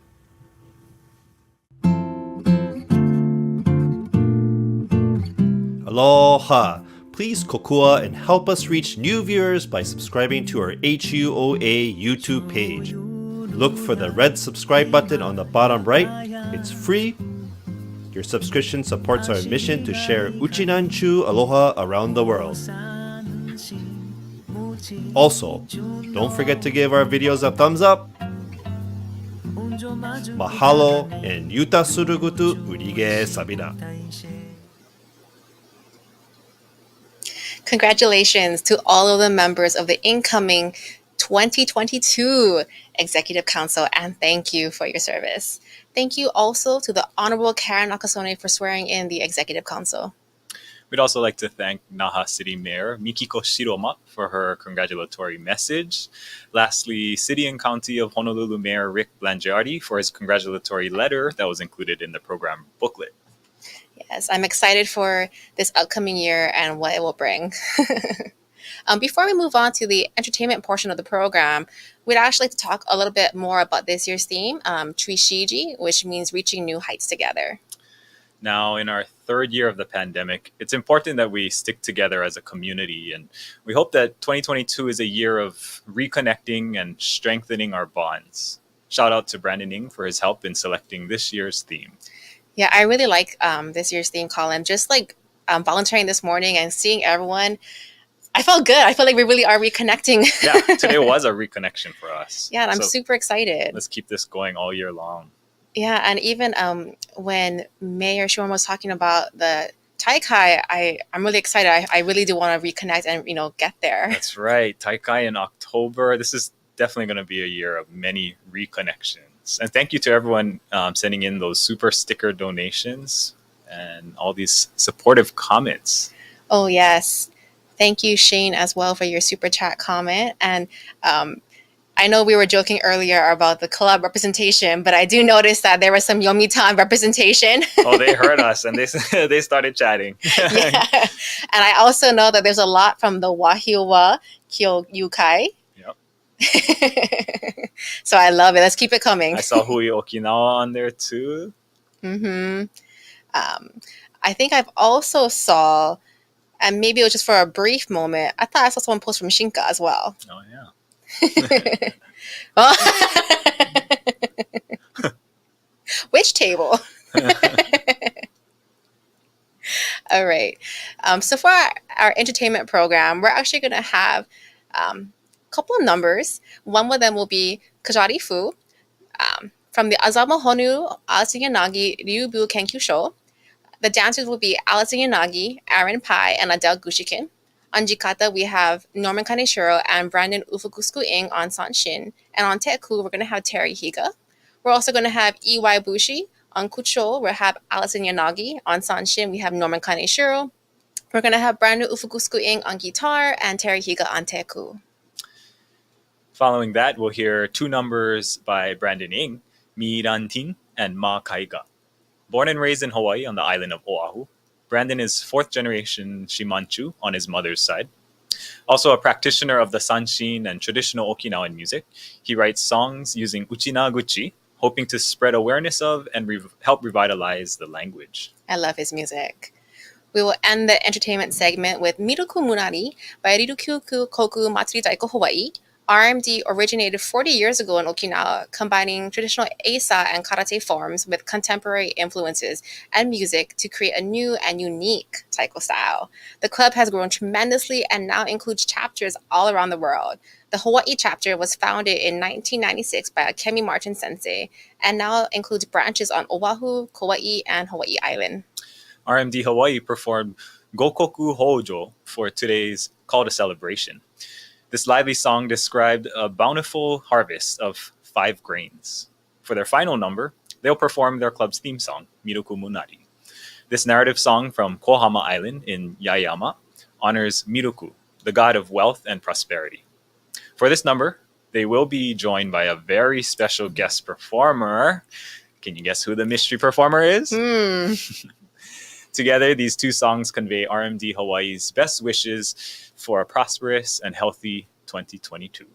Aloha! Please kokua and help us reach new viewers by subscribing to our HUOA YouTube page. Look for the red subscribe button on the bottom right. It's free. Your subscription supports our mission to share Uchinanchu aloha around the world. Also, don't forget to give our videos a thumbs up. Mahalo and yuta surugutu urige sabira. Congratulations to all of the members of the incoming 2022 Executive Council, and thank you for your service. Thank you also to the Honorable Karen Nakasone for swearing in the Executive Council. We'd also like to thank Naha City Mayor Mikiko Shiroma for her congratulatory message. Lastly, City and County of Honolulu Mayor Rick Blangiardi for his congratulatory letter that was included in the program booklet. Yes, I'm excited for this upcoming year and what it will bring. Before we move on to the entertainment portion of the program, we'd actually like to talk a little bit more about this year's theme, Chuishiijii, which means reaching new heights together. Now, in our third year of the pandemic, it's important that we stick together as a community, and we hope that 2022 is a year of reconnecting and strengthening our bonds. Shout out to Brandon Ng for his help in selecting this year's theme. Yeah, I really like this year's theme, Collin. Just like volunteering this morning and seeing everyone, I felt good. I feel like we really are reconnecting. Yeah, today was a reconnection for us. Yeah, and I'm super excited. Let's keep this going all year long. Yeah, and even when Mayor Shiroma was talking about the Taikai, I'm really excited. I really do want to reconnect and, get there. That's right. Taikai in October. This is definitely going to be a year of many reconnections. And thank you to everyone sending in those super sticker donations and all these supportive comments. Oh, yes. Thank you, Shane, as well, for your super chat comment. And I know we were joking earlier about the club representation, but I do notice that there was some Yomitan representation. Oh, they heard us and they started chatting. Yeah. And I also know that there's a lot from the Wahiwa Kyoyukai. So I love it. Let's keep it coming. I saw Hawaii Okinawa on there too. Mm-hmm. I think I've also saw, and maybe it was just for a brief moment, I thought I saw someone post from Shinka as well. Oh, yeah. Which table? All right. So for our entertainment program, we're actually going to have couple of numbers. One of them will be Kajari Fu from the Azama Honu Alison Yanagi Ryubu Kenkyu Show. The dancers will be Alison Yanagi, Aaron Pai, and Adele Gushikin. On Jikata, we have Norman Kaneshiro and Brandon Ufukusku-ing on Sanshin. And on Teku, we're going to have Terry Higa. We're also going to have Iwai Bushi. On Kucho, we'll have Alison Yanagi. On Sanshin, we have Norman Kaneshiro. We're going to have Brandon Ufukusku-ing on guitar and Terry Higa on Teku. Following that, we'll hear two numbers by Brandon Ng, Mirantin and Ma Kaiga. Born and raised in Hawaii on the island of Oahu, Brandon is fourth generation Shimanchu on his mother's side. Also a practitioner of the sanshin and traditional Okinawan music, he writes songs using uchinaguchi, hoping to spread awareness of and help revitalize the language. I love his music. We will end the entertainment segment with Miruku Munari by Ryukyukoku Matsuri Daiko Hawaii. RMD originated 40 years ago in Okinawa, combining traditional Eisa and karate forms with contemporary influences and music to create a new and unique taiko style. The club has grown tremendously and now includes chapters all around the world. The Hawaii chapter was founded in 1996 by Akemi Martin Sensei and now includes branches on Oahu, Kauai, and Hawaii Island. RMD Hawaii performed Gokoku Houjo for today's call to celebration. This lively song described a bountiful harvest of 5 grains. For their final number, they'll perform their club's theme song, Miruku Munari. This narrative song from Kohama Island in Yaeyama honors Miruku, the god of wealth and prosperity. For this number, they will be joined by a very special guest performer. Can you guess who the mystery performer is? Together, these two songs convey RMD Hawaii's best wishes for a prosperous and healthy 2022.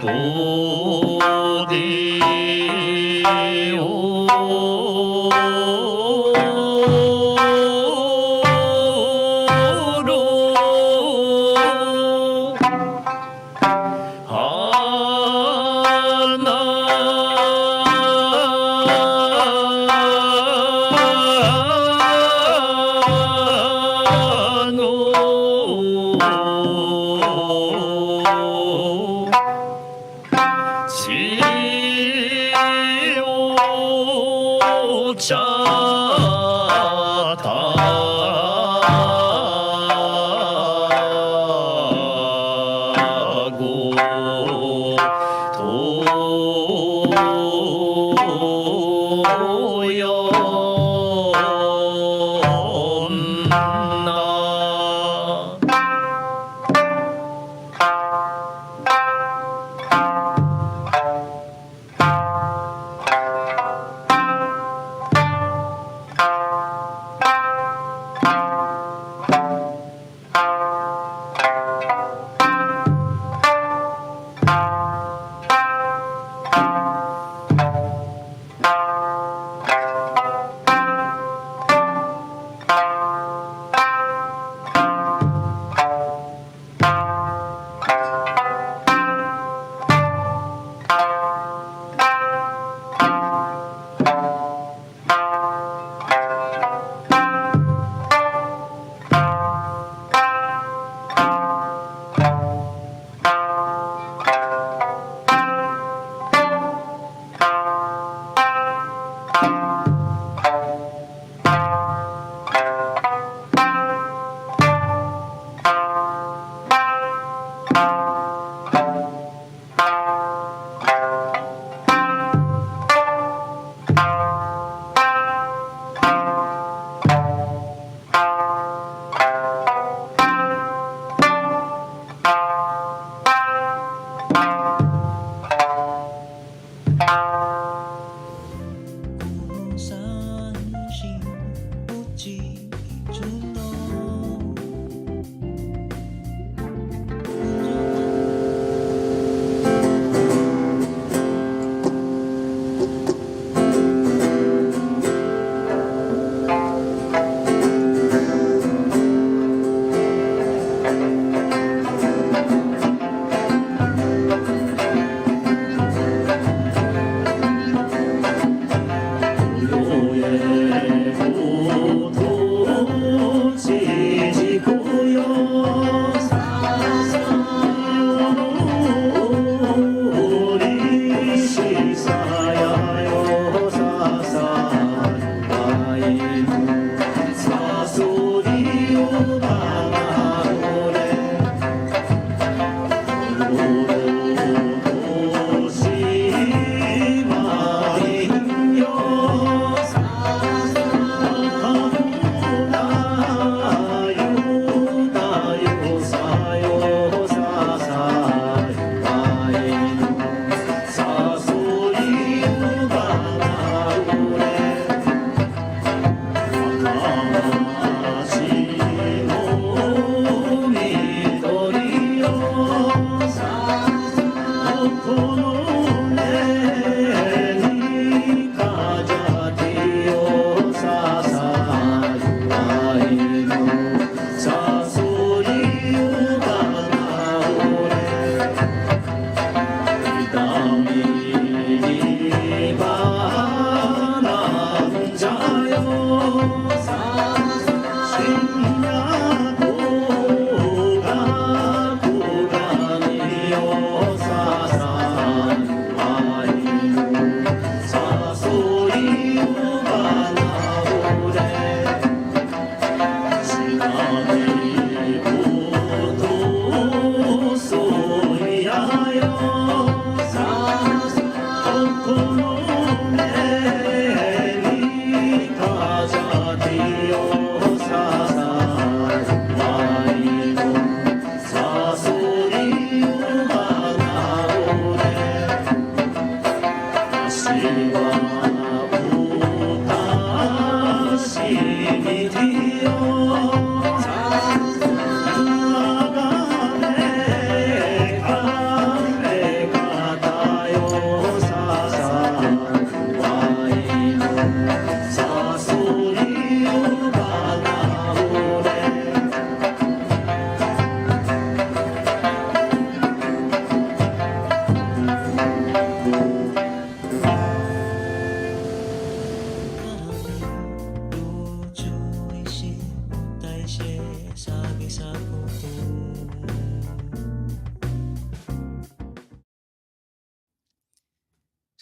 「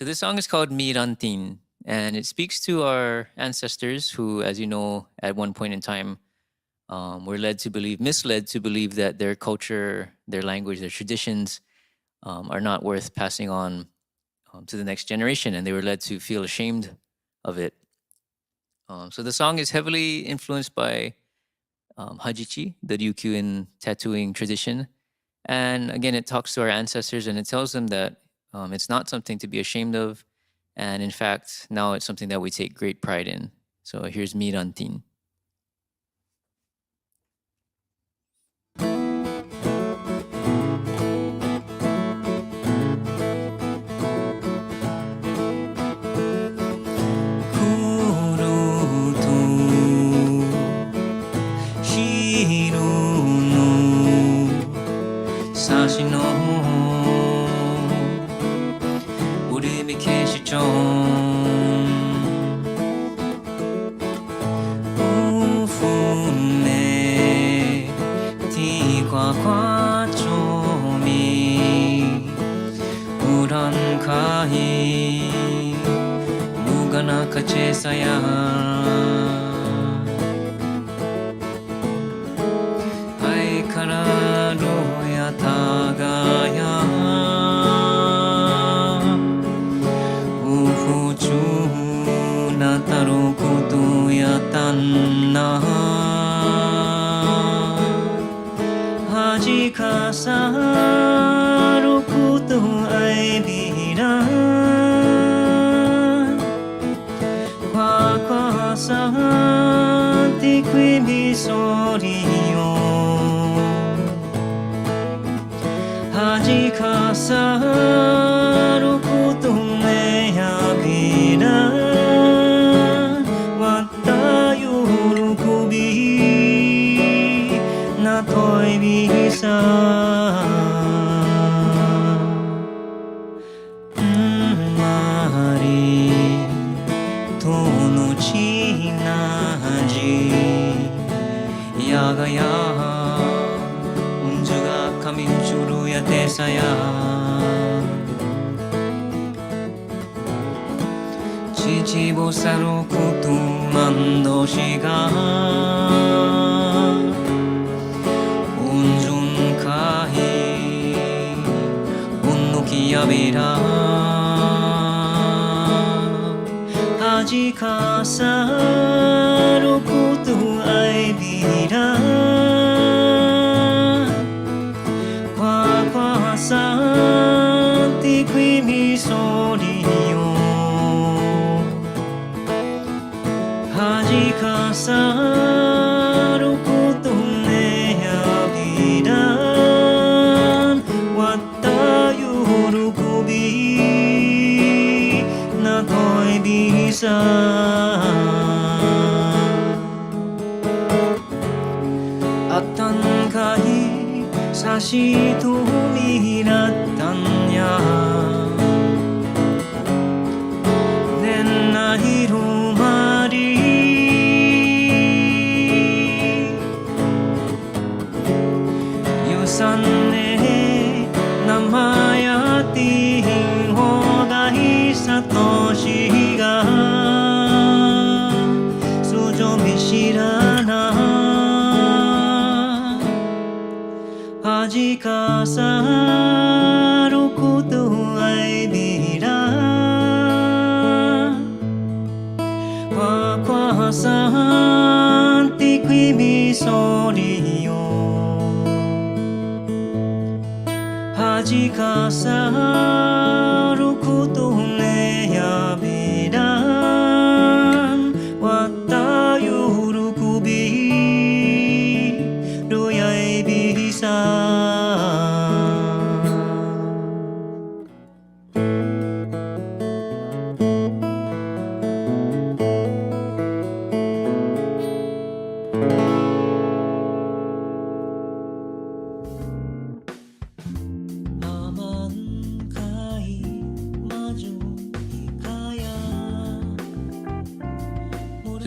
So this song is called Mirantin, and it speaks to our ancestors who, as you know, at one point in time, were misled to believe that their culture, their language, their traditions are not worth passing on to the next generation, and they were led to feel ashamed of it. So the song is heavily influenced by Hajichi, the Ryukyukoku tattooing tradition. And again, it talks to our ancestors and it tells them that it's not something to be ashamed of. And in fact, now it's something that we take great pride in. So here's Mirantin.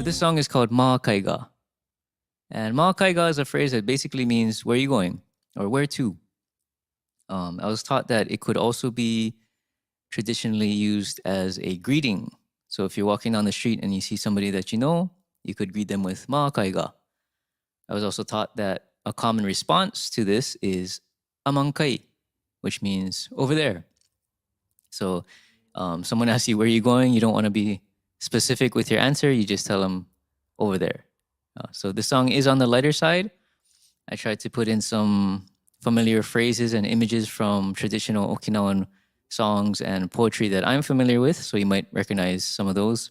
This song is called Maakaiga. And Maakaiga is a phrase that basically means, where are you going? Or where to? I was taught that it could also be traditionally used as a greeting. So if you're walking down the street and you see somebody that you know, you could greet them with ma kaiga. I was also taught that a common response to this is amankai, which means over there. So someone asks you, where are you going? You don't want to be specific with your answer. You just tell them over there. So the song is on the lighter side. I tried to put in some familiar phrases and images from traditional Okinawan songs and poetry that I'm familiar with, so you might recognize some of those.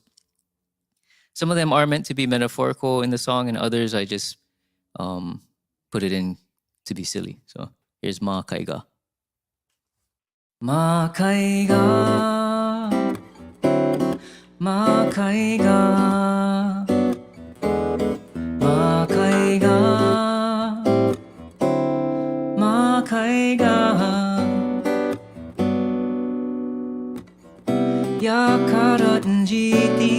Some of them are meant to be metaphorical in the song, and others I just put it in to be silly. So here's Ma Kaiga. Ma Kaiga, Ma Kaiga, Ma Kaiga, Ma Kaiga. Yakaranjiti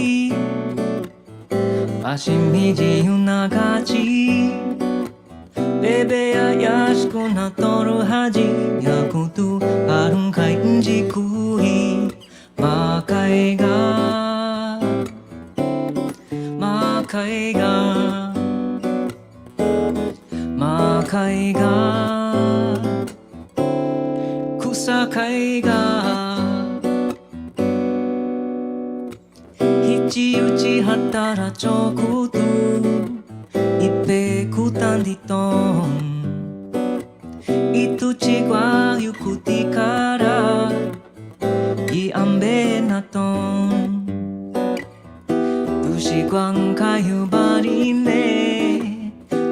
Ashimiji unagachi Bebeya yashiko natoru haji Yakutu arunkai njikui Makaiga Makaiga Makaiga Kusakaiga Hichi hatara chokutu Ipe kutanditon Ituchi wa yukuti kara Iambe naton Dushi guan kayu barine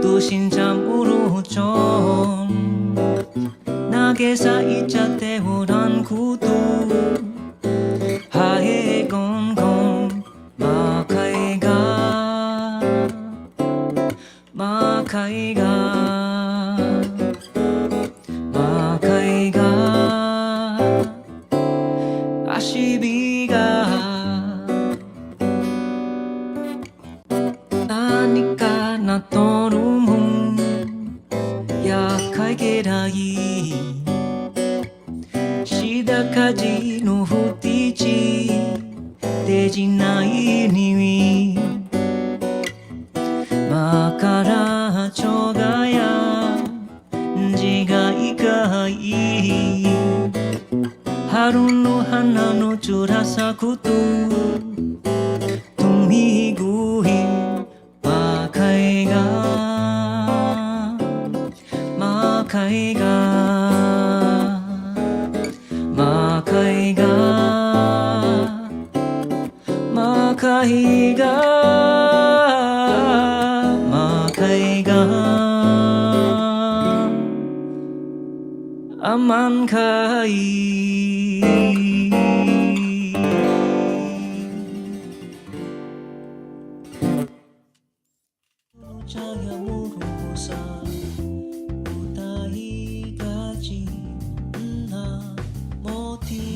Dushin cham uruchon Nagesa ichate uran kutu Hae gon gon Makaiga Makaiga Makaiga Ashibiga Nanika natorumu Yakaigerai Shidakaji no futichi Dejinai niwi Makara chogaya Jiga ikai Haru no hana no churasakutu Tumigui Makaiga Makaiga Makaiga Makaiga Makaiga Aman kai Chaya murusa Utai gaji na moti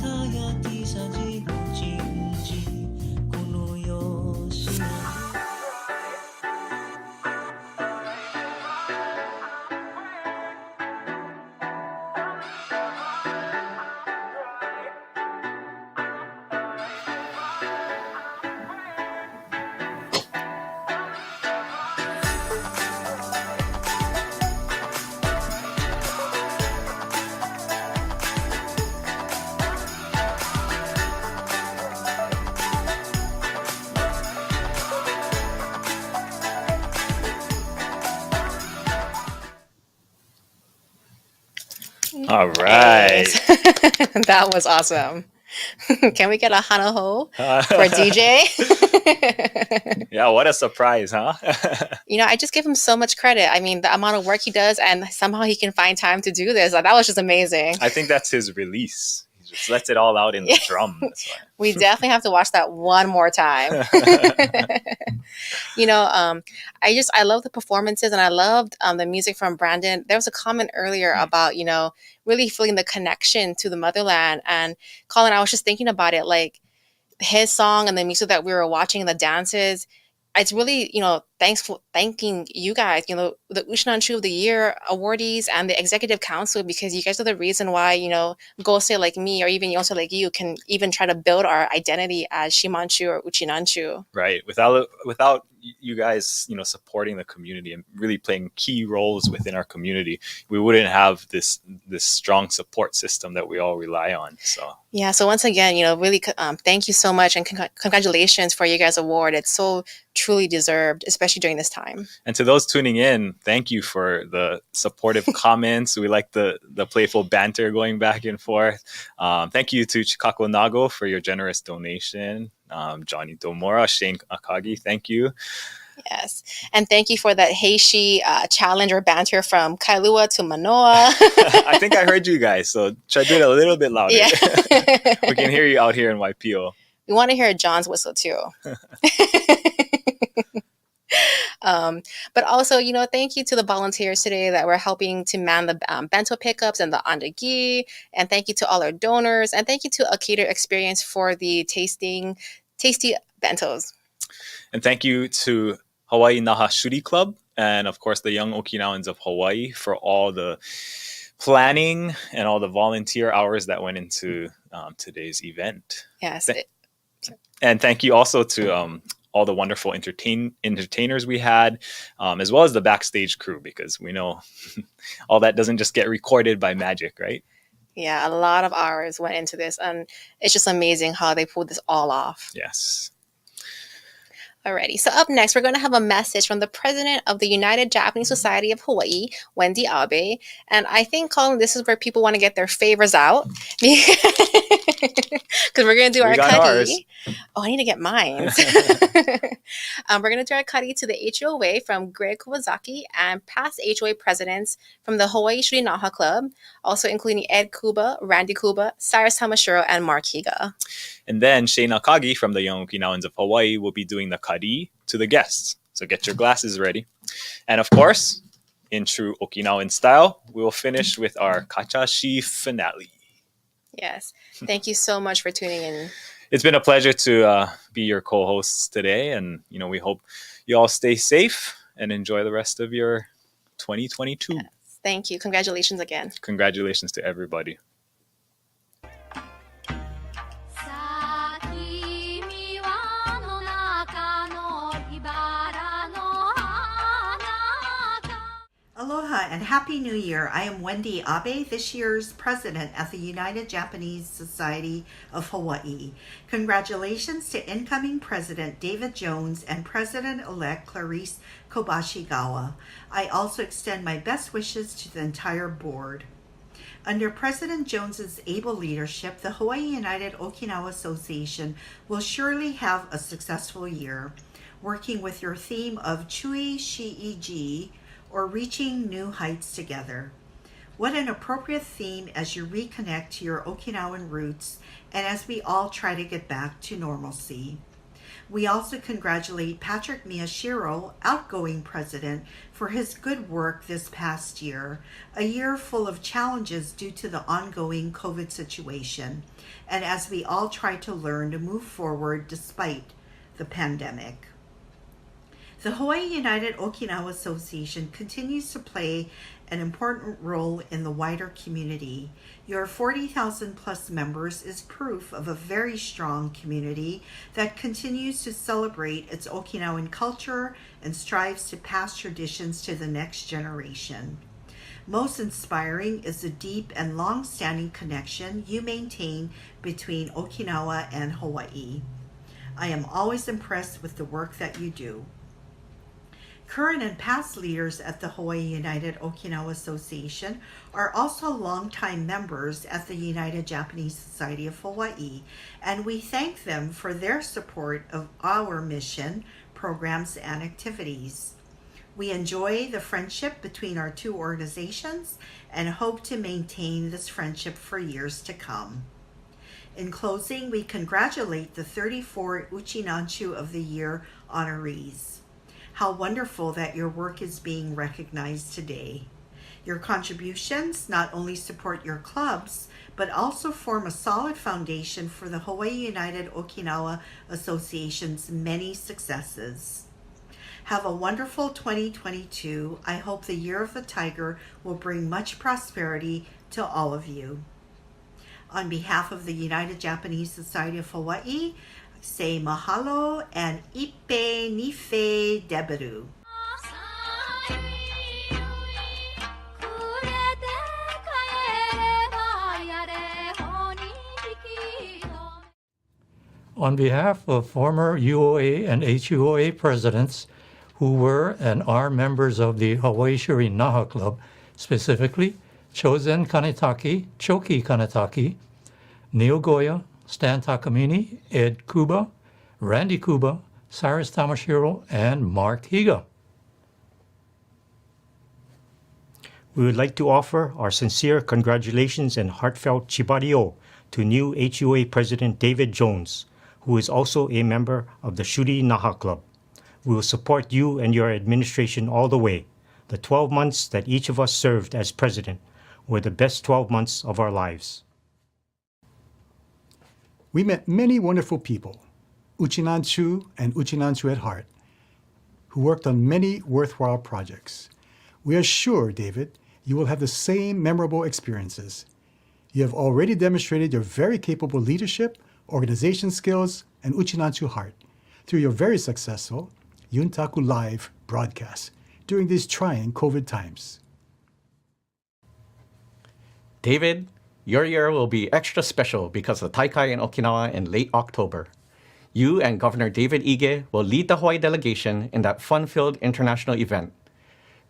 輝きさじる十字この世しな All right. That was awesome. Can we get a hanaho for DJ? Yeah, what a surprise, huh? You know, I just give him so much credit. I mean, the amount of work he does, and somehow he can find time to do this. That was just amazing. I think that's his release. He just lets it all out in the drum. That's why. We definitely have to watch that one more time. You know, I love the performances, and I loved the music from Brandon. There was a comment earlier about, you know, really feeling the connection to the motherland. And Collin, I was just thinking about it, like his song and the music that we were watching, the dances. It's really, you know, thanking you guys, you know, the Uchinanchu of the Year awardees and the executive council, because you guys are the reason why, you know, Gosei like me or even Yonsei like you can even try to build our identity as Shimanchu or Uchinanchu. Right. Without you guys, you know, supporting the community and really playing key roles within our community, we wouldn't have this strong support system that we all rely on. So yeah. So once again, you know, really thank you so much, and congratulations for you guys' award. It's so truly deserved, especially during this time. And to those tuning in, thank you for the supportive comments. We like the playful banter going back and forth. Thank you to Chikako Nago for your generous donation. Johnny Domora, Shane Akagi, thank you. Yes. And thank you for that Heishi challenge or banter from Kailua to Manoa. I think I heard you guys, so try to do it a little bit louder. Yeah. We can hear you out here in Waipio. We want to hear John's whistle too. But also, you know, thank you to the volunteers today that were helping to man the bento pickups and the andagi. And thank you to all our donors. And thank you to A Cater Experience for the tasty bentos. And thank you to Hawaii Naha Shuri Club and, of course, the Young Okinawans of Hawaii for all the planning and all the volunteer hours that went into today's event. Yes. And thank you also to all the wonderful entertainers we had, as well as the backstage crew, because we know all that doesn't just get recorded by magic, right? Yeah, a lot of hours went into this, and it's just amazing how they pulled this all off. Yes. Alrighty, so up next, we're going to have a message from the president of the United Japanese Society of Hawaii, Wendy Abe. And I think, Collin, this is where people want to get their favors out. Because we're going to do our kari. Oh, I need to get mine. We're going to do our kari to the HUOA from Greg Kawasaki and past HUOA presidents from the Hawaii Shuri-Naha Club, also including Ed Kuba, Randy Kuba, Cyrus Tamashiro, and Mark Higa. And then Shane Akagi from the Young Okinawans of Hawaii will be doing the kari to the guests. So get your glasses ready. And of course, in true Okinawan style, we will finish with our kachashi finale. Yes. Thank you so much for tuning in. It's been a pleasure to be your co-hosts today. And, you know, we hope you all stay safe and enjoy the rest of your 2022. Yes. Thank you. Congratulations again. Congratulations to everybody. Aloha and Happy New Year. I am Wendy Abe, this year's president at the United Japanese Society of Hawaii. Congratulations to incoming President David Jones and President-elect Clarice Kobashigawa. I also extend my best wishes to the entire board. Under President Jones's able leadership, the Hawaii United Okinawa Association will surely have a successful year, working with your theme of Chuishiijii, or reaching new heights together. What an appropriate theme as you reconnect to your Okinawan roots and as we all try to get back to normalcy. We also congratulate Patrick Miyashiro, outgoing president, for his good work this past year, a year full of challenges due to the ongoing COVID situation. and as we all try to learn to move forward despite the pandemic. The Hawaii United Okinawa Association continues to play an important role in the wider community. Your 40,000 plus members is proof of a very strong community that continues to celebrate its Okinawan culture and strives to pass traditions to the next generation. Most inspiring is the deep and long-standing connection you maintain between Okinawa and Hawaii. I am always impressed with the work that you do. Current and past leaders at the Hawaii United Okinawa Association are also longtime members at the United Japanese Society of Hawaii, and we thank them for their support of our mission, programs, and activities. We enjoy the friendship between our two organizations and hope to maintain this friendship for years to come. In closing, we congratulate the 34 Uchinanchu of the Year honorees. How wonderful that your work is being recognized today. Your contributions not only support your clubs, but also form a solid foundation for the Hawaii United Okinawa Association's many successes. Have a wonderful 2022. I hope the Year of the Tiger will bring much prosperity to all of you. On behalf of the United Japanese Society of Hawaii, say mahalo and ipe nife deberu. On behalf of former UOA and HUOA presidents who were and are members of the Hawaii Shuri-Naha Club, specifically Chozen Kanetaki, Choki Kanetaki, Neil Goya, Stan Takamine, Ed Kuba, Randy Kuba, Cyrus Tamashiro, and Mark Higa. We would like to offer our sincere congratulations and heartfelt chibarayaa to new HUA President David Jones, who is also a member of the Shuri-Naha Club. We will support you and your administration all the way. The 12 months that each of us served as president were the best 12 months of our lives. We met many wonderful people, Uchinanchu and Uchinanchu at heart, who worked on many worthwhile projects. We are sure, David, you will have the same memorable experiences. You have already demonstrated your very capable leadership, organization skills, and Uchinanchu heart through your very successful Yuntaku Live broadcast during these trying COVID times. David, your year will be extra special because of the Taikai in Okinawa in late October. You and Governor David Ige will lead the Hawaii delegation in that fun-filled international event.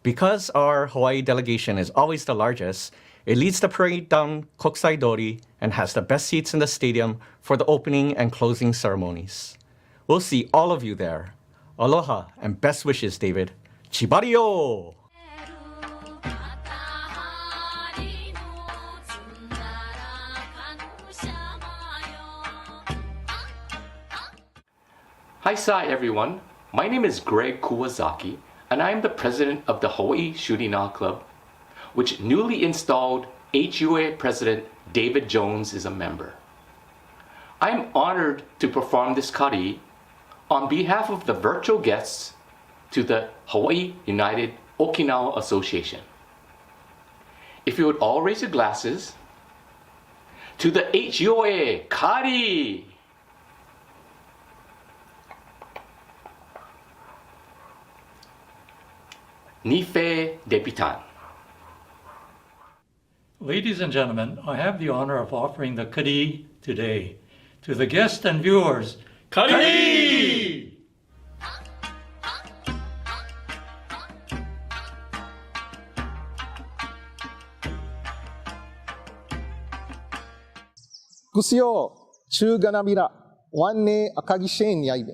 Because our Hawaii delegation is always the largest, it leads the parade down Kokusai Dori and has the best seats in the stadium for the opening and closing ceremonies. We'll see all of you there. Aloha and best wishes, David. Chibarayaa! Hi, Sai, everyone. My name is Greg Kuwazaki, and I am the president of the Hawaii Shuri-Naha Club, which newly installed HUA President David Jones is a member. I am honored to perform this kari on behalf of the virtual guests to the Hawaii United Okinawa Association. If you would all raise your glasses to the HUA kari. Nife Depitan. Ladies and gentlemen, I have the honor of offering the kari today to the guests and viewers. Kari! Gusyo, Chuganabira, Wanne Akagi Shane Yaibe.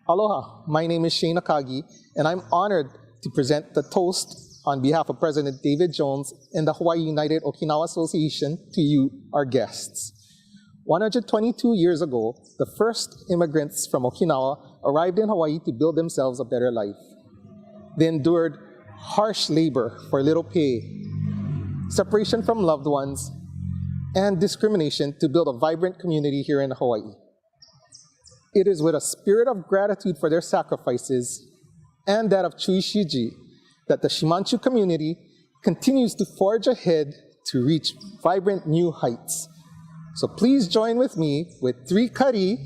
Aloha, my name is Shane Akagi, and I'm honored to present the toast on behalf of President David Jones and the Hawaii United Okinawa Association to you, our guests. 122 years ago, the first immigrants from Okinawa arrived in Hawaii to build themselves a better life. They endured harsh labor for little pay, separation from loved ones, and discrimination to build a vibrant community here in Hawaii. It is with a spirit of gratitude for their sacrifices and that of Chuishiijii that the Shimanchu community continues to forge ahead to reach vibrant new heights. So please join with me with 3 kari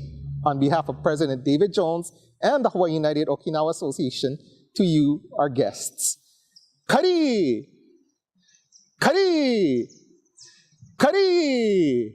on behalf of President David Jones and the Hawaii United Okinawa Association to you, our guests. Kari! Kari! Kari!